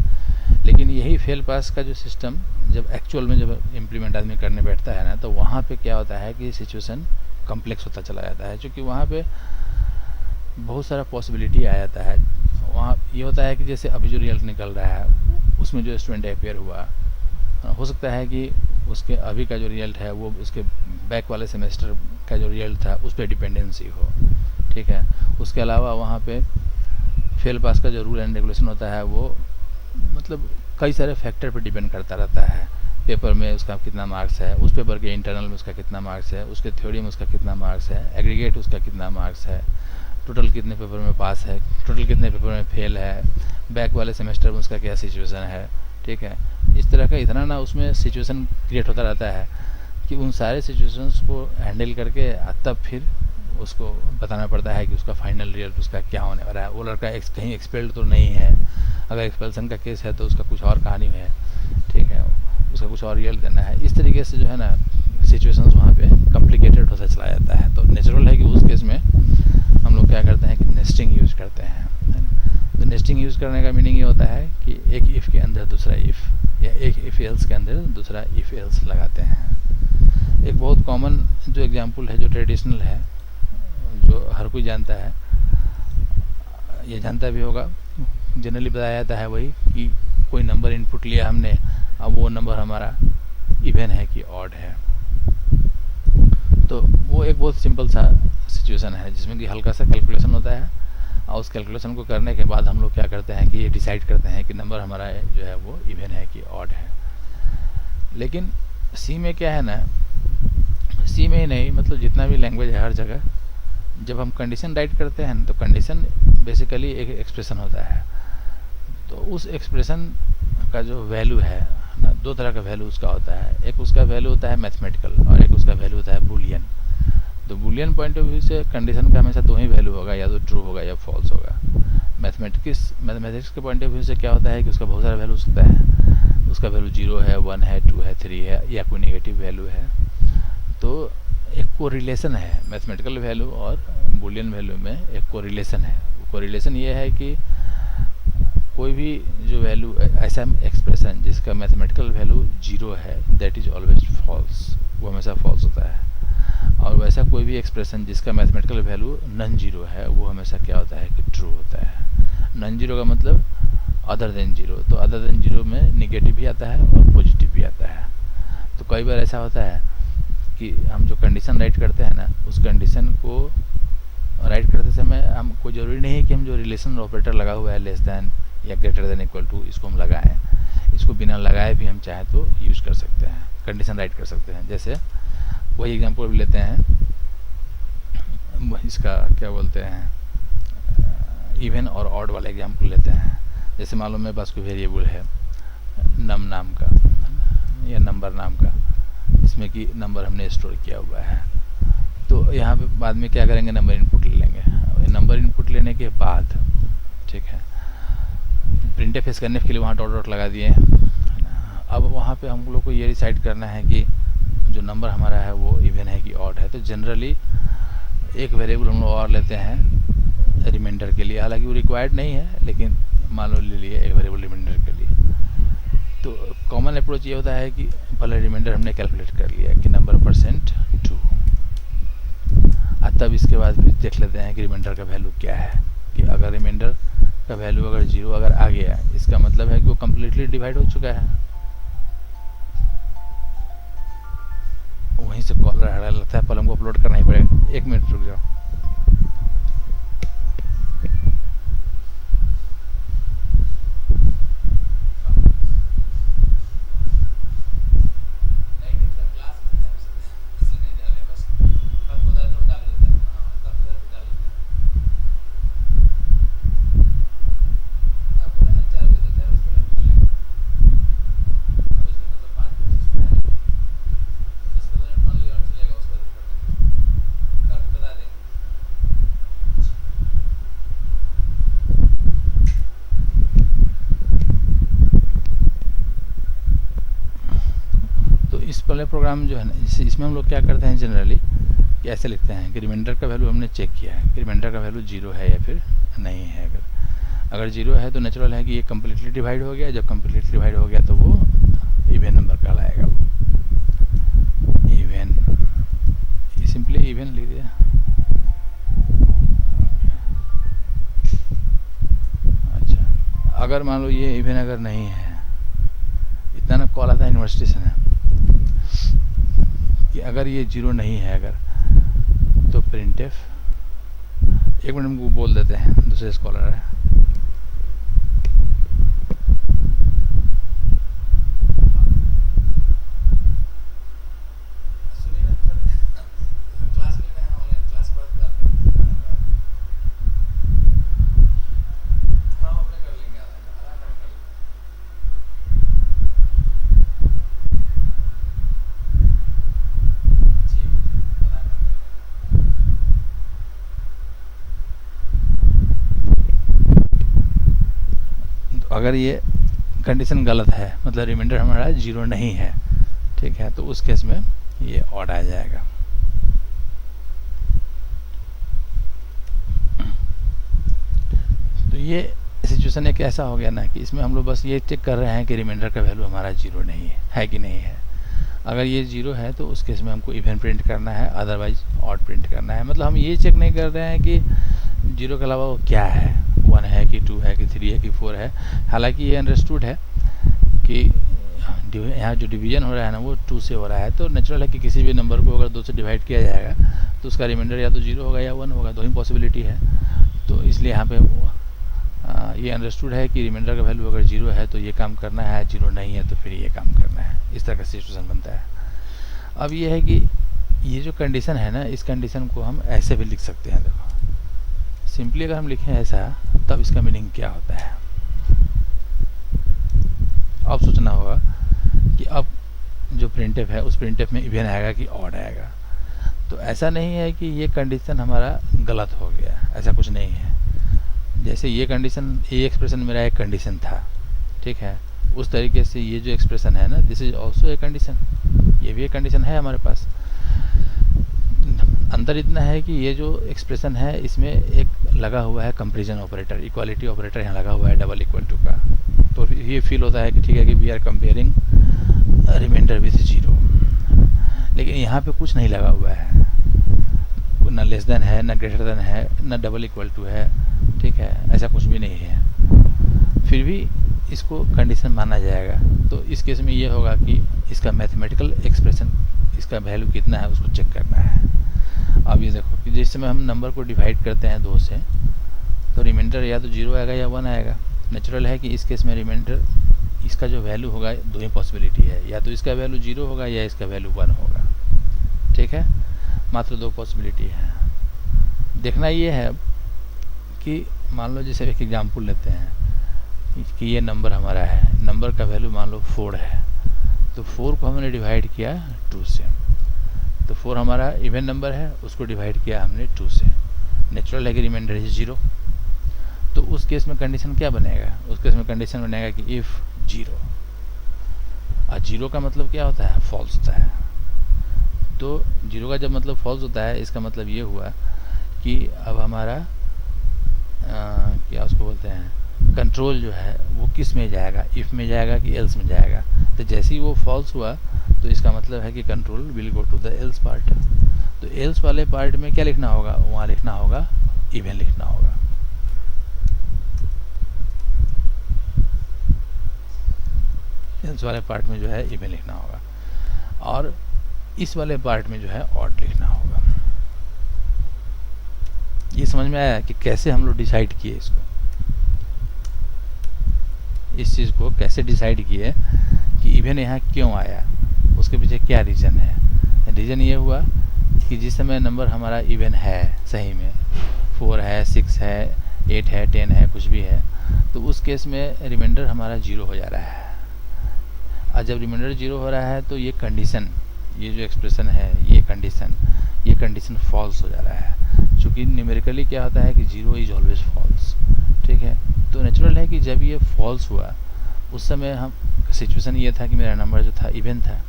लेकिन यही फेल पास का जो सिस्टम जब एक्चुअल में जब इम्प्लीमेंट आदमी करने बैठता है ना, तो वहाँ पे क्या होता है कि सिचुएशन कॉम्प्लेक्स होता चला जाता है, क्योंकि वहाँ पे बहुत सारा पॉसिबिलिटी आ जाता है। वहाँ ये होता है कि जैसे अभी जो रिजल्ट निकल रहा है उसमें जो स्टूडेंट अपेयर हुआ, हो सकता है कि उसके अभी का जो रिजल्ट है वो उसके बैक वाले सेमेस्टर का जो रिजल्ट था उस पर डिपेंडेंसी हो, ठीक है। उसके अलावा वहाँ पे फेल पास का जो रूल एंड रेगुलेशन होता है वो मतलब कई सारे फैक्टर पर डिपेंड करता रहता है। पेपर में उसका कितना मार्क्स है, उस पेपर के इंटरनल में उसका कितना मार्क्स है, उसके थ्योरी में उसका कितना मार्क्स है, एग्रीगेट उसका कितना मार्क्स है, टोटल कितने पेपर में पास है, टोटल कितने पेपर में फेल है, बैक वाले सेमेस्टर में उसका क्या सिचुएशन है, ठीक है। इस तरह का इतना ना उसमें सिचुएशन क्रिएट होता रहता है कि उन सारे सिचुएशंस को हैंडल करके तब फिर उसको बताना पड़ता है कि उसका फाइनल रिजल्ट उसका क्या होने वाला है। वो लड़का कहीं एक्सपेल्ड तो नहीं है, अगर एक्सपेल्सन का केस है तो उसका कुछ और कहानी है, ठीक है, उसका कुछ और रिजल्ट देना है। इस तरीके से जो है ना सिचुएशंस वहाँ पे कॉम्प्लिकेटेड होता चला जाता है। तो नेचुरल है कि उस केस में हम लोग क्या करते हैं कि नेस्टिंग यूज़ करते हैं। तो नेस्टिंग यूज़ करने का मीनिंग ये होता है कि एक इफ़ के अंदर दूसरा इफ़, या एक इफ़ एल्स के अंदर दूसरा इफ़ एल्स लगाते हैं। एक बहुत कॉमन जो एग्जांपल है, जो ट्रेडिशनल है, जो हर कोई जानता है, ये जानता भी होगा, जनरली बताया जाता है वही कि कोई नंबर इनपुट लिया हमने, अब वो नंबर हमारा इवन है कि ऑड है। तो वो एक बहुत सिंपल सा सिचुएशन है जिसमें कि हल्का सा कैलकुलेशन होता है, और उस कैलकुलेशन को करने के बाद हम लोग क्या करते हैं कि ये डिसाइड करते हैं कि नंबर हमारा जो है वो इवन है कि ऑड है। लेकिन सी में क्या है ना, सी में ही नहीं मतलब जितना भी लैंग्वेज है हर जगह जब हम कंडीशन राइट करते हैं तो कंडीशन बेसिकली एक एक्सप्रेशन होता है। तो उस एक्सप्रेशन का जो वैल्यू है ना, दो तरह का वैल्यू उसका होता है। एक उसका वैल्यू होता है मैथमेटिकल और एक उसका वैल्यू होता है बूलियन। तो बूलियन पॉइंट ऑफ व्यू से कंडीशन का हमेशा दो ही वैल्यू होगा, या तो ट्रू होगा या फॉल्स होगा। मैथमेटिक्स के पॉइंट ऑफ व्यू से क्या होता है कि उसका बहुत सारा वैल्यू सकता है, उसका वैल्यू 0 है, 1 है, 2 है, 3 है, या कोई नेगेटिव वैल्यू है। तो एक कोरिलेशन है मैथमेटिकल वैल्यू और बूलियन वैल्यू में, एक कोरिलेशन है। कोरिलेशन ये है कि कोई भी जो वैल्यू, ऐसा एक्सप्रेशन जिसका मैथमेटिकल वैल्यू 0 है दैट इज ऑलवेज फॉल्स, वो हमेशा फॉल्स होता है। और वैसा कोई भी एक्सप्रेशन जिसका मैथमेटिकल वैल्यू नॉन जीरो है वो हमेशा क्या होता है कि ट्रू होता है। नॉन जीरो का मतलब अदर देन जीरो, तो अदर देन जीरो में निगेटिव भी आता है और पॉजिटिव भी आता है। तो कई बार ऐसा होता है कि हम जो कंडीशन राइट करते हैं ना, उस कंडीशन को राइट करते समय हम कोई ज़रूरी नहीं है कि हम जो रिलेशन ऑपरेटर लगा हुआ है लेस दैन या ग्रेटर देन इक्वल टू, इसको हम लगाएं। इसको बिना लगाए भी हम चाहें तो यूज़ कर सकते हैं, कंडीशन राइट कर सकते हैं। जैसे वही एग्जांपल भी लेते हैं, इसका क्या बोलते हैं, इवन और ऑड वाला एग्जांपल लेते हैं। जैसे मालूम मेरे पास कोई वेरिएबल है नम नाम का या नंबर नाम का, इसमें कि नंबर हमने स्टोर किया हुआ है। तो यहाँ पे बाद में क्या करेंगे, नंबर इनपुट ले लेंगे। नंबर इनपुट लेने के बाद ठीक है, प्रिंटफ स्कैनफ के लिए वहाँ डॉट डॉट लगा दिए। अब वहाँ पे हम लोग को ये डिसाइड करना है कि जो नंबर हमारा है वो इवन है कि ऑड है। तो जनरली एक वेरिएबल हम लोग और लेते हैं रिमाइंडर के लिए, हालांकि वो रिक्वायर्ड नहीं है, लेकिन मान लो ले लिए एक वेरिएबल रिमाइंडर के लिए। तो कॉमन अप्रोच ये होता है कि पहले रिमाइंडर हमने कैलकुलेट कर लिया कि नंबर परसेंट 2, तब इसके बाद फिर देख लेते हैं कि रिमाइंडर का वैल्यू क्या है। कि अगर रिमाइंडर का वैल्यू अगर 0 अगर आ गया, इसका मतलब है कि वो कम्प्लीटली डिवाइड हो चुका है। वहीं से कॉलर हरा लगता है, पहले हमको अपलोड करना ही पड़ेगा। 1 मिनट रुक जाओ। वाले प्रोग्राम जो है ना, इसमें हम लोग क्या करते हैं जनरली कि ऐसे लिखते हैं कि रिमाइंडर का वैल्यू हमने चेक किया है कि रिमाइंडर का वैल्यू 0 है या फिर नहीं है। अगर 0 है तो नेचुरल है कि ये कम्प्लीटली डिवाइड हो गया। जब कम्प्लीटली डिवाइड हो गया तो वो इवन नंबर कहलाएगा। वो इवन, ये सिंपली इवन लिख दिया। अच्छा, अगर मान लो ये इवन अगर नहीं है, इतना ना कॉल आता है यूनिवर्सिटी से ना कि अगर ये 0 नहीं है अगर, तो प्रिंटफ, 1 मिनट में बोल देते हैं, दूसरे स्कॉलर है। अगर ये कंडीशन गलत है, मतलब रिमाइंडर हमारा 0 नहीं है, ठीक है, तो उस केस में ये ऑड आ जाएगा। तो ये सिचुएशन एक ऐसा हो गया ना कि इसमें हम लोग बस ये चेक कर रहे हैं कि रिमाइंडर का वैल्यू हमारा 0 नहीं है कि नहीं है। अगर ये 0 है तो उस केस में हमको इवन प्रिंट करना है, अदरवाइज ऑड प्रिंट करना है। मतलब हम ये चेक नहीं कर रहे हैं कि 0 के अलावा वो क्या है, 1 है कि 2 है कि 3 है कि 4 है। हालांकि ये अंडरस्टूड है कि यहाँ जो डिवीजन हो रहा है ना वो 2 से हो रहा है, तो नेचुरल है कि किसी भी नंबर को अगर 2 से डिवाइड किया जाएगा तो उसका रिमाइंडर या तो 0 होगा या 1 होगा, 2 ही पॉसिबिलिटी है। तो इसलिए यहाँ पे ये अंडरस्टूड है कि रिमाइंडर का वैल्यू अगर 0 है तो ये काम करना है, 0 नहीं है तो फिर ये काम करना है। इस तरह का सिचुएशन बनता है। अब ये है कि ये जो कंडीशन है ना, इस कंडीशन को हम ऐसे भी लिख सकते हैं। देखो सिंपली अगर हम लिखें ऐसा, तब इसका मीनिंग क्या होता है। अब सोचना होगा कि अब जो प्रिंटफ है उस प्रिंटफ में इवन आएगा कि ऑड आएगा। तो ऐसा नहीं है कि ये कंडीशन हमारा गलत हो गया, ऐसा कुछ नहीं है। जैसे ये कंडीशन, ये एक्सप्रेशन मेरा एक कंडीशन था, ठीक है, उस तरीके से ये जो एक्सप्रेशन है ना, this is also a condition, ये भी एक कंडीशन है हमारे पास। अंतर इतना है कि ये जो एक्सप्रेशन है इसमें एक लगा हुआ है कंपैरिजन ऑपरेटर, इक्वालिटी ऑपरेटर यहाँ लगा हुआ है डबल इक्वल टू का। तो ये फील होता है कि ठीक है कि we are comparing remainder with 0, लेकिन यहाँ पे कुछ नहीं लगा हुआ है, ना लेस देन है, ना ग्रेटर देन है, ना डबल इक्वल टू है, ठीक है, ऐसा कुछ भी नहीं है। फिर भी इसको कंडीशन माना जाएगा। तो इस केस में ये होगा कि इसका मैथमेटिकल एक्सप्रेशन, इसका वैल्यू कितना है उसको चेक करना है। अब ये देखो कि जिस समय हम नंबर को डिवाइड करते हैं 2 से, तो रिमाइंडर या तो 0 आएगा या 1 आएगा। नेचुरल है कि इस केस में रिमाइंडर, इसका जो वैल्यू होगा, 2 ही पॉसिबिलिटी है, या तो इसका वैल्यू 0 होगा या इसका वैल्यू 1 होगा, ठीक है, मात्र 2 पॉसिबिलिटी है। देखना ये है कि मान लो जैसे एक एग्जांपल लेते हैं कि ये नंबर हमारा है, नंबर का वैल्यू मान लो 4 है, तो 4 को हमने डिवाइड किया 2 से, तो 4 हमारा इवन नंबर है, उसको डिवाइड किया हमने 2 से। नेचुरल है कि रिमाइंडर इज 0। तो उस केस में कंडीशन क्या बनेगा, उस केस में कंडीशन बनेगा कि इफ़ 0, और 0 का मतलब क्या होता है, फॉल्स होता है। तो 0 का जब मतलब फॉल्स होता है, इसका मतलब ये हुआ कि अब हमारा क्या उसको बोलते हैं, कंट्रोल जो है वो किस में जाएगा, इफ़ में जाएगा कि एल्स में जाएगा। तो जैसे ही वो फॉल्स हुआ तो इसका मतलब है कि control will go to the else part. तो एल्स वाले पार्ट में क्या लिखना होगा, वहाँ लिखना होगा इवन लिखना होगा। एल्स वाले पार्ट में जो है इवन लिखना होगा और इस वाले पार्ट में जो है ऑड लिखना होगा। ये समझ में आया कि कैसे हम लोग डिसाइड किए इसको, इस चीज़ को कैसे डिसाइड किए कि इवन यहाँ क्यों आया, उसके पीछे क्या रीज़न है। रीज़न ये हुआ कि जिस समय नंबर हमारा इवन है, सही में 4 है, 6 है, 8 है, 10 है, कुछ भी है, तो उस केस में रिमाइंडर हमारा 0 हो जा रहा है। और जब रिमाइंडर 0 हो रहा है तो ये कंडीशन, ये जो एक्सप्रेशन है, ये कंडीशन फॉल्स हो जा रहा है। चूँकि न्यूमेरिकली क्या होता है कि 0 इज ऑलवेज फॉल्स, ठीक है। तो नेचुरल है कि जब ये फॉल्स हुआ उस समय हम सिचुएशन ये था कि मेरा नंबर जो था इवन था,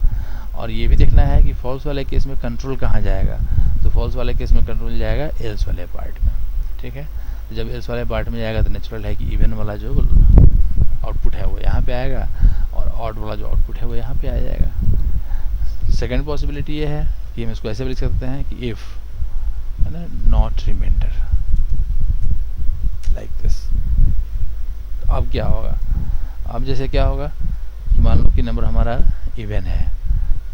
और ये भी देखना है कि फॉल्स वाले केस में कंट्रोल कहाँ जाएगा। तो फॉल्स वाले केस में कंट्रोल जाएगा एल्स वाले पार्ट में, ठीक है। तो जब एल्स वाले पार्ट में जाएगा तो नेचुरल है कि इवन वाला जो आउटपुट है वो यहाँ पे आएगा और ऑड वाला जो आउटपुट है वो यहाँ पे आ जाएगा। सेकेंड पॉसिबिलिटी ये है कि हम इसको ऐसे भी लिख सकते हैं कि इफ़, है ना, नॉट रिमाइंडर, लाइक दिस। तो अब क्या होगा, अब जैसे क्या होगा कि मान लो कि नंबर हमारा इवन है,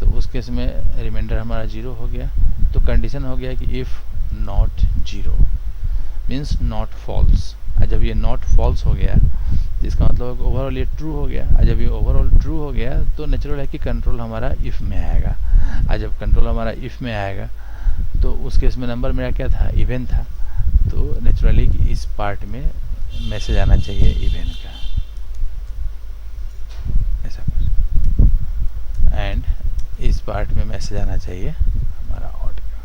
तो उस केस में रिमाइंडर हमारा 0 हो गया, तो कंडीशन हो गया कि if not 0 means not false. और जब ये नॉट फॉल्स हो गया तो इसका मतलब ओवरऑल ये ट्रू हो गया। और जब ये ओवरऑल ट्रू हो गया तो नेचुरल है कि कंट्रोल हमारा इफ़ में आएगा। और जब कंट्रोल हमारा इफ़ में आएगा तो उस केस में नंबर मेरा क्या था, इवन था, तो नेचुरली कि इस पार्ट में मैसेज आना चाहिए इवन का, ऐसा कुछ, एंड इस पार्ट में मैसेज आना चाहिए हमारा ऑड का।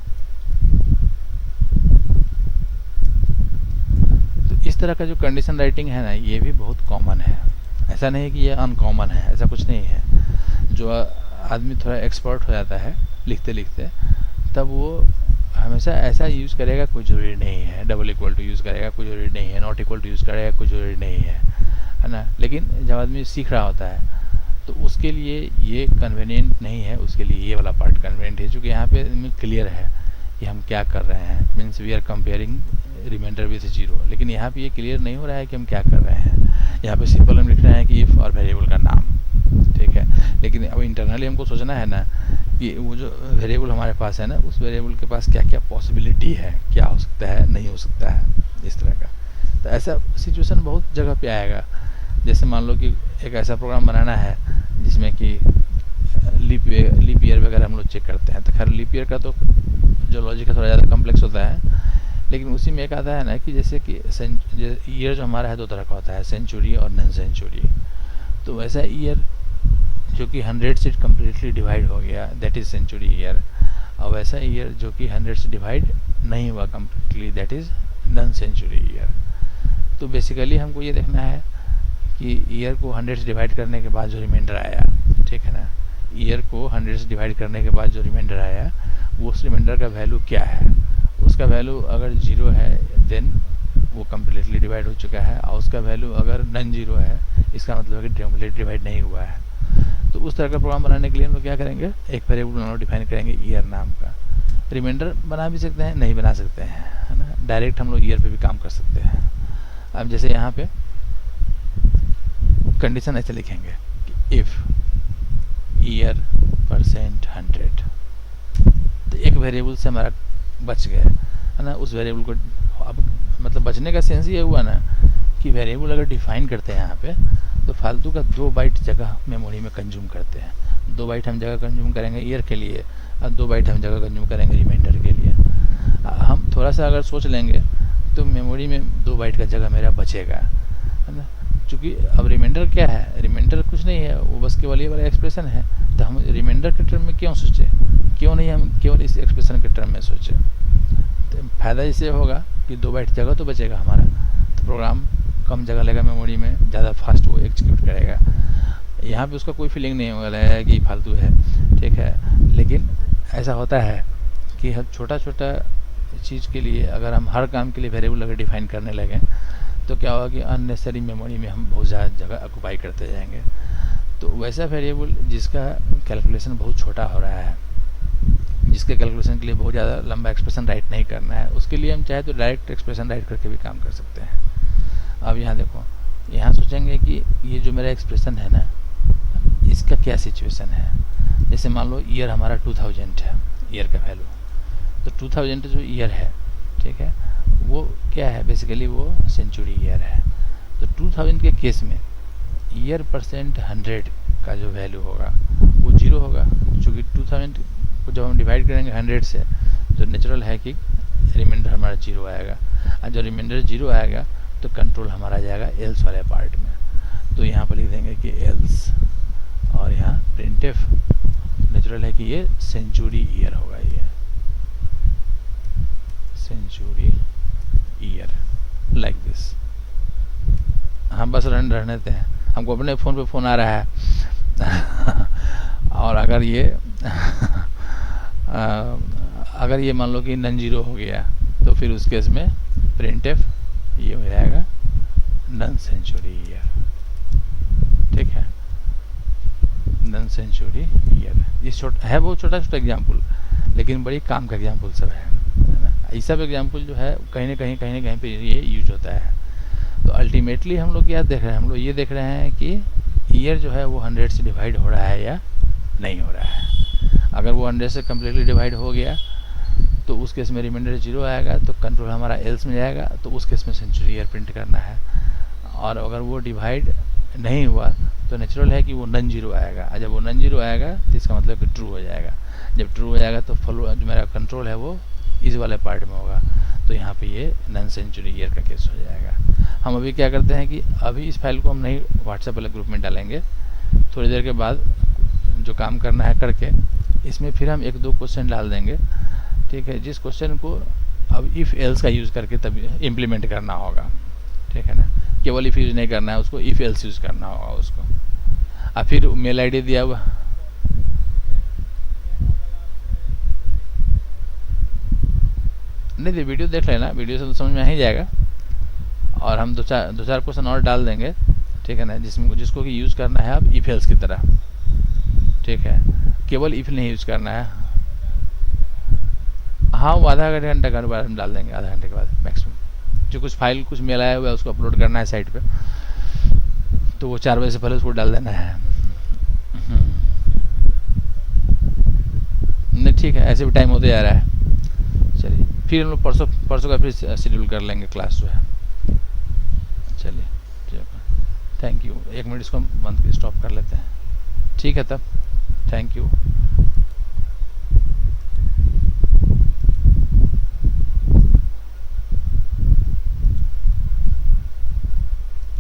तो इस तरह का जो कंडीशन राइटिंग है ना, ये भी बहुत कॉमन है, ऐसा नहीं कि ये अनकॉमन है, ऐसा कुछ नहीं है। जो आदमी थोड़ा एक्सपर्ट हो जाता है लिखते लिखते, तब वो हमेशा ऐसा यूज़ करेगा, कोई ज़रूरी नहीं है। डबल इक्वल टू यूज़ करेगा, कोई ज़रूरी नहीं है। नॉट इक्वल टू यूज़ करेगा, कोई ज़रूरी नहीं है ना। लेकिन जब आदमी सीख रहा होता है तो उसके लिए ये कन्वीनियंट नहीं है, उसके लिए ये वाला पार्ट कन्वीनियंट है, क्योंकि यहाँ पे क्लियर है कि हम क्या कर रहे हैं। Means we are comparing remainder with 0। लेकिन यहाँ पे ये क्लियर नहीं हो रहा है कि हम क्या कर रहे हैं। यहाँ पे सिंपल हम लिख रहे हैं कि इफ़ और वेरिएबल का नाम, ठीक है। लेकिन अब इंटरनली हमको सोचना है ना कि वो जो वेरिएबल हमारे पास है ना, उस वेरिएबल के पास क्या क्या पॉसिबिलिटी है, क्या हो सकता है, नहीं हो सकता है, इस तरह का। तो ऐसा सिचुएशन बहुत जगह पे आएगा। जैसे मान लो कि एक ऐसा प्रोग्राम बनाना है जिसमें कि लीप ईयर वगैरह हम लोग चेक करते हैं। तो खैर लीप ईयर का तो जो लॉजिक है थोड़ा ज़्यादा कम्प्लेक्स होता है, लेकिन उसी में एक आता है ना कि जैसे कि ईयर जो हमारा है 2 तरह का होता है, सेंचुरी और नॉन सेंचुरी। तो वैसा ईयर जो कि 100 से कम्प्लीटली डिवाइड हो गया, दैट इज़ सेंचुरी ईयर। और वैसा ईयर जो कि 100 से डिवाइड नहीं हुआ completely, that is non century year. तो बेसिकली हमको ये देखना है कि ईयर को 100 से डिवाइड करने के बाद जो रिमाइंडर आया, ठीक है ना, ईयर को 100 से डिवाइड करने के बाद जो रिमाइंडर आया, वो उस रिमाइंडर का वैल्यू क्या है। उसका वैल्यू अगर 0 है देन वो कम्प्लीटली डिवाइड हो चुका है, और उसका वैल्यू अगर नॉन 0 है, इसका मतलब है कि कम्प्लीटली डिवाइड नहीं हुआ है। तो उस तरह का प्रोग्राम बनाने के लिए हम लोग क्या करेंगे, एक वेरिएबल हम लोग डिफाइन करेंगे ईयर नाम का। रिमाइंडर बना भी सकते हैं, नहीं बना सकते हैं, है ना। डायरेक्ट हम लोग ईयर पे भी काम कर सकते हैं। अब जैसे यहाँ पे कंडीशन ऐसे लिखेंगे कि इफ़ ईयर %100, तो एक वेरिएबल से हमारा बच गया, है ना। उस वेरिएबल को अब मतलब बचने का सेंस ये हुआ ना कि वेरिएबल अगर डिफाइन करते हैं यहाँ पे, तो फालतू का 2 बाइट जगह मेमोरी में कंज्यूम करते हैं। 2 बाइट हम जगह कंज्यूम करेंगे ईयर के लिए, और 2 बाइट हम जगह कंज्यूम करेंगे रिमाइंडर के लिए। हम थोड़ा सा अगर सोच लेंगे तो मेमोरी में 2 बाइट का जगह मेरा बचेगा, है ना। चूँकि अब रिमाइंडर क्या है, रिमाइंडर कुछ नहीं है, वो बस केवल ये वाला एक्सप्रेशन है। तो हम रिमाइंडर के टर्म में क्यों सोचें, क्यों नहीं हम केवल इस एक्सप्रेशन के टर्म में सोचें। तो फ़ायदा इससे होगा कि 2 बाइट जगह तो बचेगा हमारा, तो प्रोग्राम कम जगह लेगा मेमोरी में, ज़्यादा फास्ट वो एग्जीक्यूट करेगा। यहाँ पे उसका कोई फीलिंग नहीं होगा कि फालतू है, ठीक है। लेकिन ऐसा होता है कि हम छोटा छोटा चीज़ के लिए अगर हम हर काम के लिए वेरिएबल अगर डिफाइन करने लगें तो क्या होगा कि अननेसेसरी मेमोरी में हम बहुत ज़्यादा जगह ऑक्यूपाई करते जाएंगे। तो वैसा वेरिएबल जिसका कैलकुलेशन बहुत छोटा हो रहा है, जिसके कैलकुलेशन के लिए बहुत ज़्यादा लंबा एक्सप्रेशन राइट नहीं करना है, उसके लिए हम चाहे तो डायरेक्ट एक्सप्रेशन राइट करके भी काम कर सकते हैं। अब यहाँ देखो, यहाँ सोचेंगे कि ये जो मेरा एक्सप्रेशन है ना, इसका क्या सिचुएशन है। जैसे मान लो ईयर हमारा 2000 है, ईयर का वैल्यू, तो 2000 जो ईयर है, ठीक है, वो क्या है, बेसिकली वो सेंचुरी ईयर है। तो 2000 के केस में ईयर परसेंट 100 का जो वैल्यू होगा वो 0 होगा, चूँकि 2000 को जब हम डिवाइड करेंगे 100 से, तो नेचुरल है कि रिमाइंडर हमारा 0 आएगा। और जब रिमाइंडर 0 आएगा तो कंट्रोल हमारा जाएगा एल्स वाले पार्ट में। तो यहाँ पर लिख देंगे कि एल्स, और यहाँ प्रिंटफ, नेचुरल है कि ये सेंचुरी ईयर होगा, ये सेंचुरी ईयर, लाइक दिस। हम बस रन रहने देते हैं, हमको अपने फ़ोन पे फ़ोन आ रहा है और अगर ये अगर ये मान लो कि नन जीरो हो गया, तो फिर उस केस में प्रिंटफ ये हो जाएगा नन सेंचुरी ईयर, ठीक है, नन सेंचुरी ईयर। ये छोटा है, बहुत छोटा छोटा एग्जाम्पल, लेकिन बड़ी काम का एग्जाम्पल सब है ना। ये सब एग्जाम्पल जो है कहीं ना कहीं पे ये यूज होता है। तो अल्टीमेटली हम लोग क्या देख रहे हैं, हम लोग ये देख रहे हैं कि ईयर जो है वो 100 से डिवाइड हो रहा है या नहीं हो रहा है। अगर वो 100 से कम्प्लीटली डिवाइड हो गया तो उस केस में रिमाइंडर 0 आएगा, तो कंट्रोल हमारा एल्स में जाएगा, तो उस केस में सेंचुरी ईयर प्रिंट करना है। और अगर वो डिवाइड नहीं हुआ तो नेचुरल है कि वो नन 0 आएगा, और जब वो नन 0 आएगा तो इसका मतलब कि ट्रू हो जाएगा। जब ट्रू हो जाएगा तो फॉलो जो मेरा कंट्रोल है वो इस वाले पार्ट में होगा, तो यहाँ पे ये नन सेंचुरी ईयर का केस हो जाएगा। हम अभी क्या करते हैं कि अभी इस फाइल को हम नहीं व्हाट्सएप वाले ग्रुप में डालेंगे, थोड़ी देर के बाद जो काम करना है करके इसमें फिर हम 1-2 क्वेश्चन डाल देंगे, ठीक है, जिस क्वेश्चन को अब इफ़ एल्स का यूज़ करके तब इम्प्लीमेंट करना होगा, ठीक है ना। केवल इफ़ यूज़ नहीं करना है उसको, इफ़ एल्स यूज़ करना होगा उसको। और फिर मेल आईडी दिया हुआ, नहीं वीडियो देख लेना, वीडियो से तो समझ में आ ही जाएगा। और हम दो चार क्वेश्चन और डाल देंगे, ठीक है ना, जिसको कि यूज़ करना है अब इफ एल्स की तरह, ठीक है, केवल इफ नहीं यूज़ करना है। हाँ, वो आधा घंटे के बाद हम डाल देंगे, आधा घंटे के बाद मैक्सिमम। जो कुछ फाइल कुछ मेल आया हुआ है उसको अपलोड करना है साइट पे, तो वो 4 बजे से पहले उसको डाल देना है। नहीं ठीक है, ऐसे भी टाइम होते जा रहा है। चलिए फिर हम लोग परसों का फिर शेड्यूल कर लेंगे क्लास जो है। चलिए थैंक यू। 1 मिनट इसको बंद स्टॉप कर लेते हैं, ठीक है तब, थैंक यू।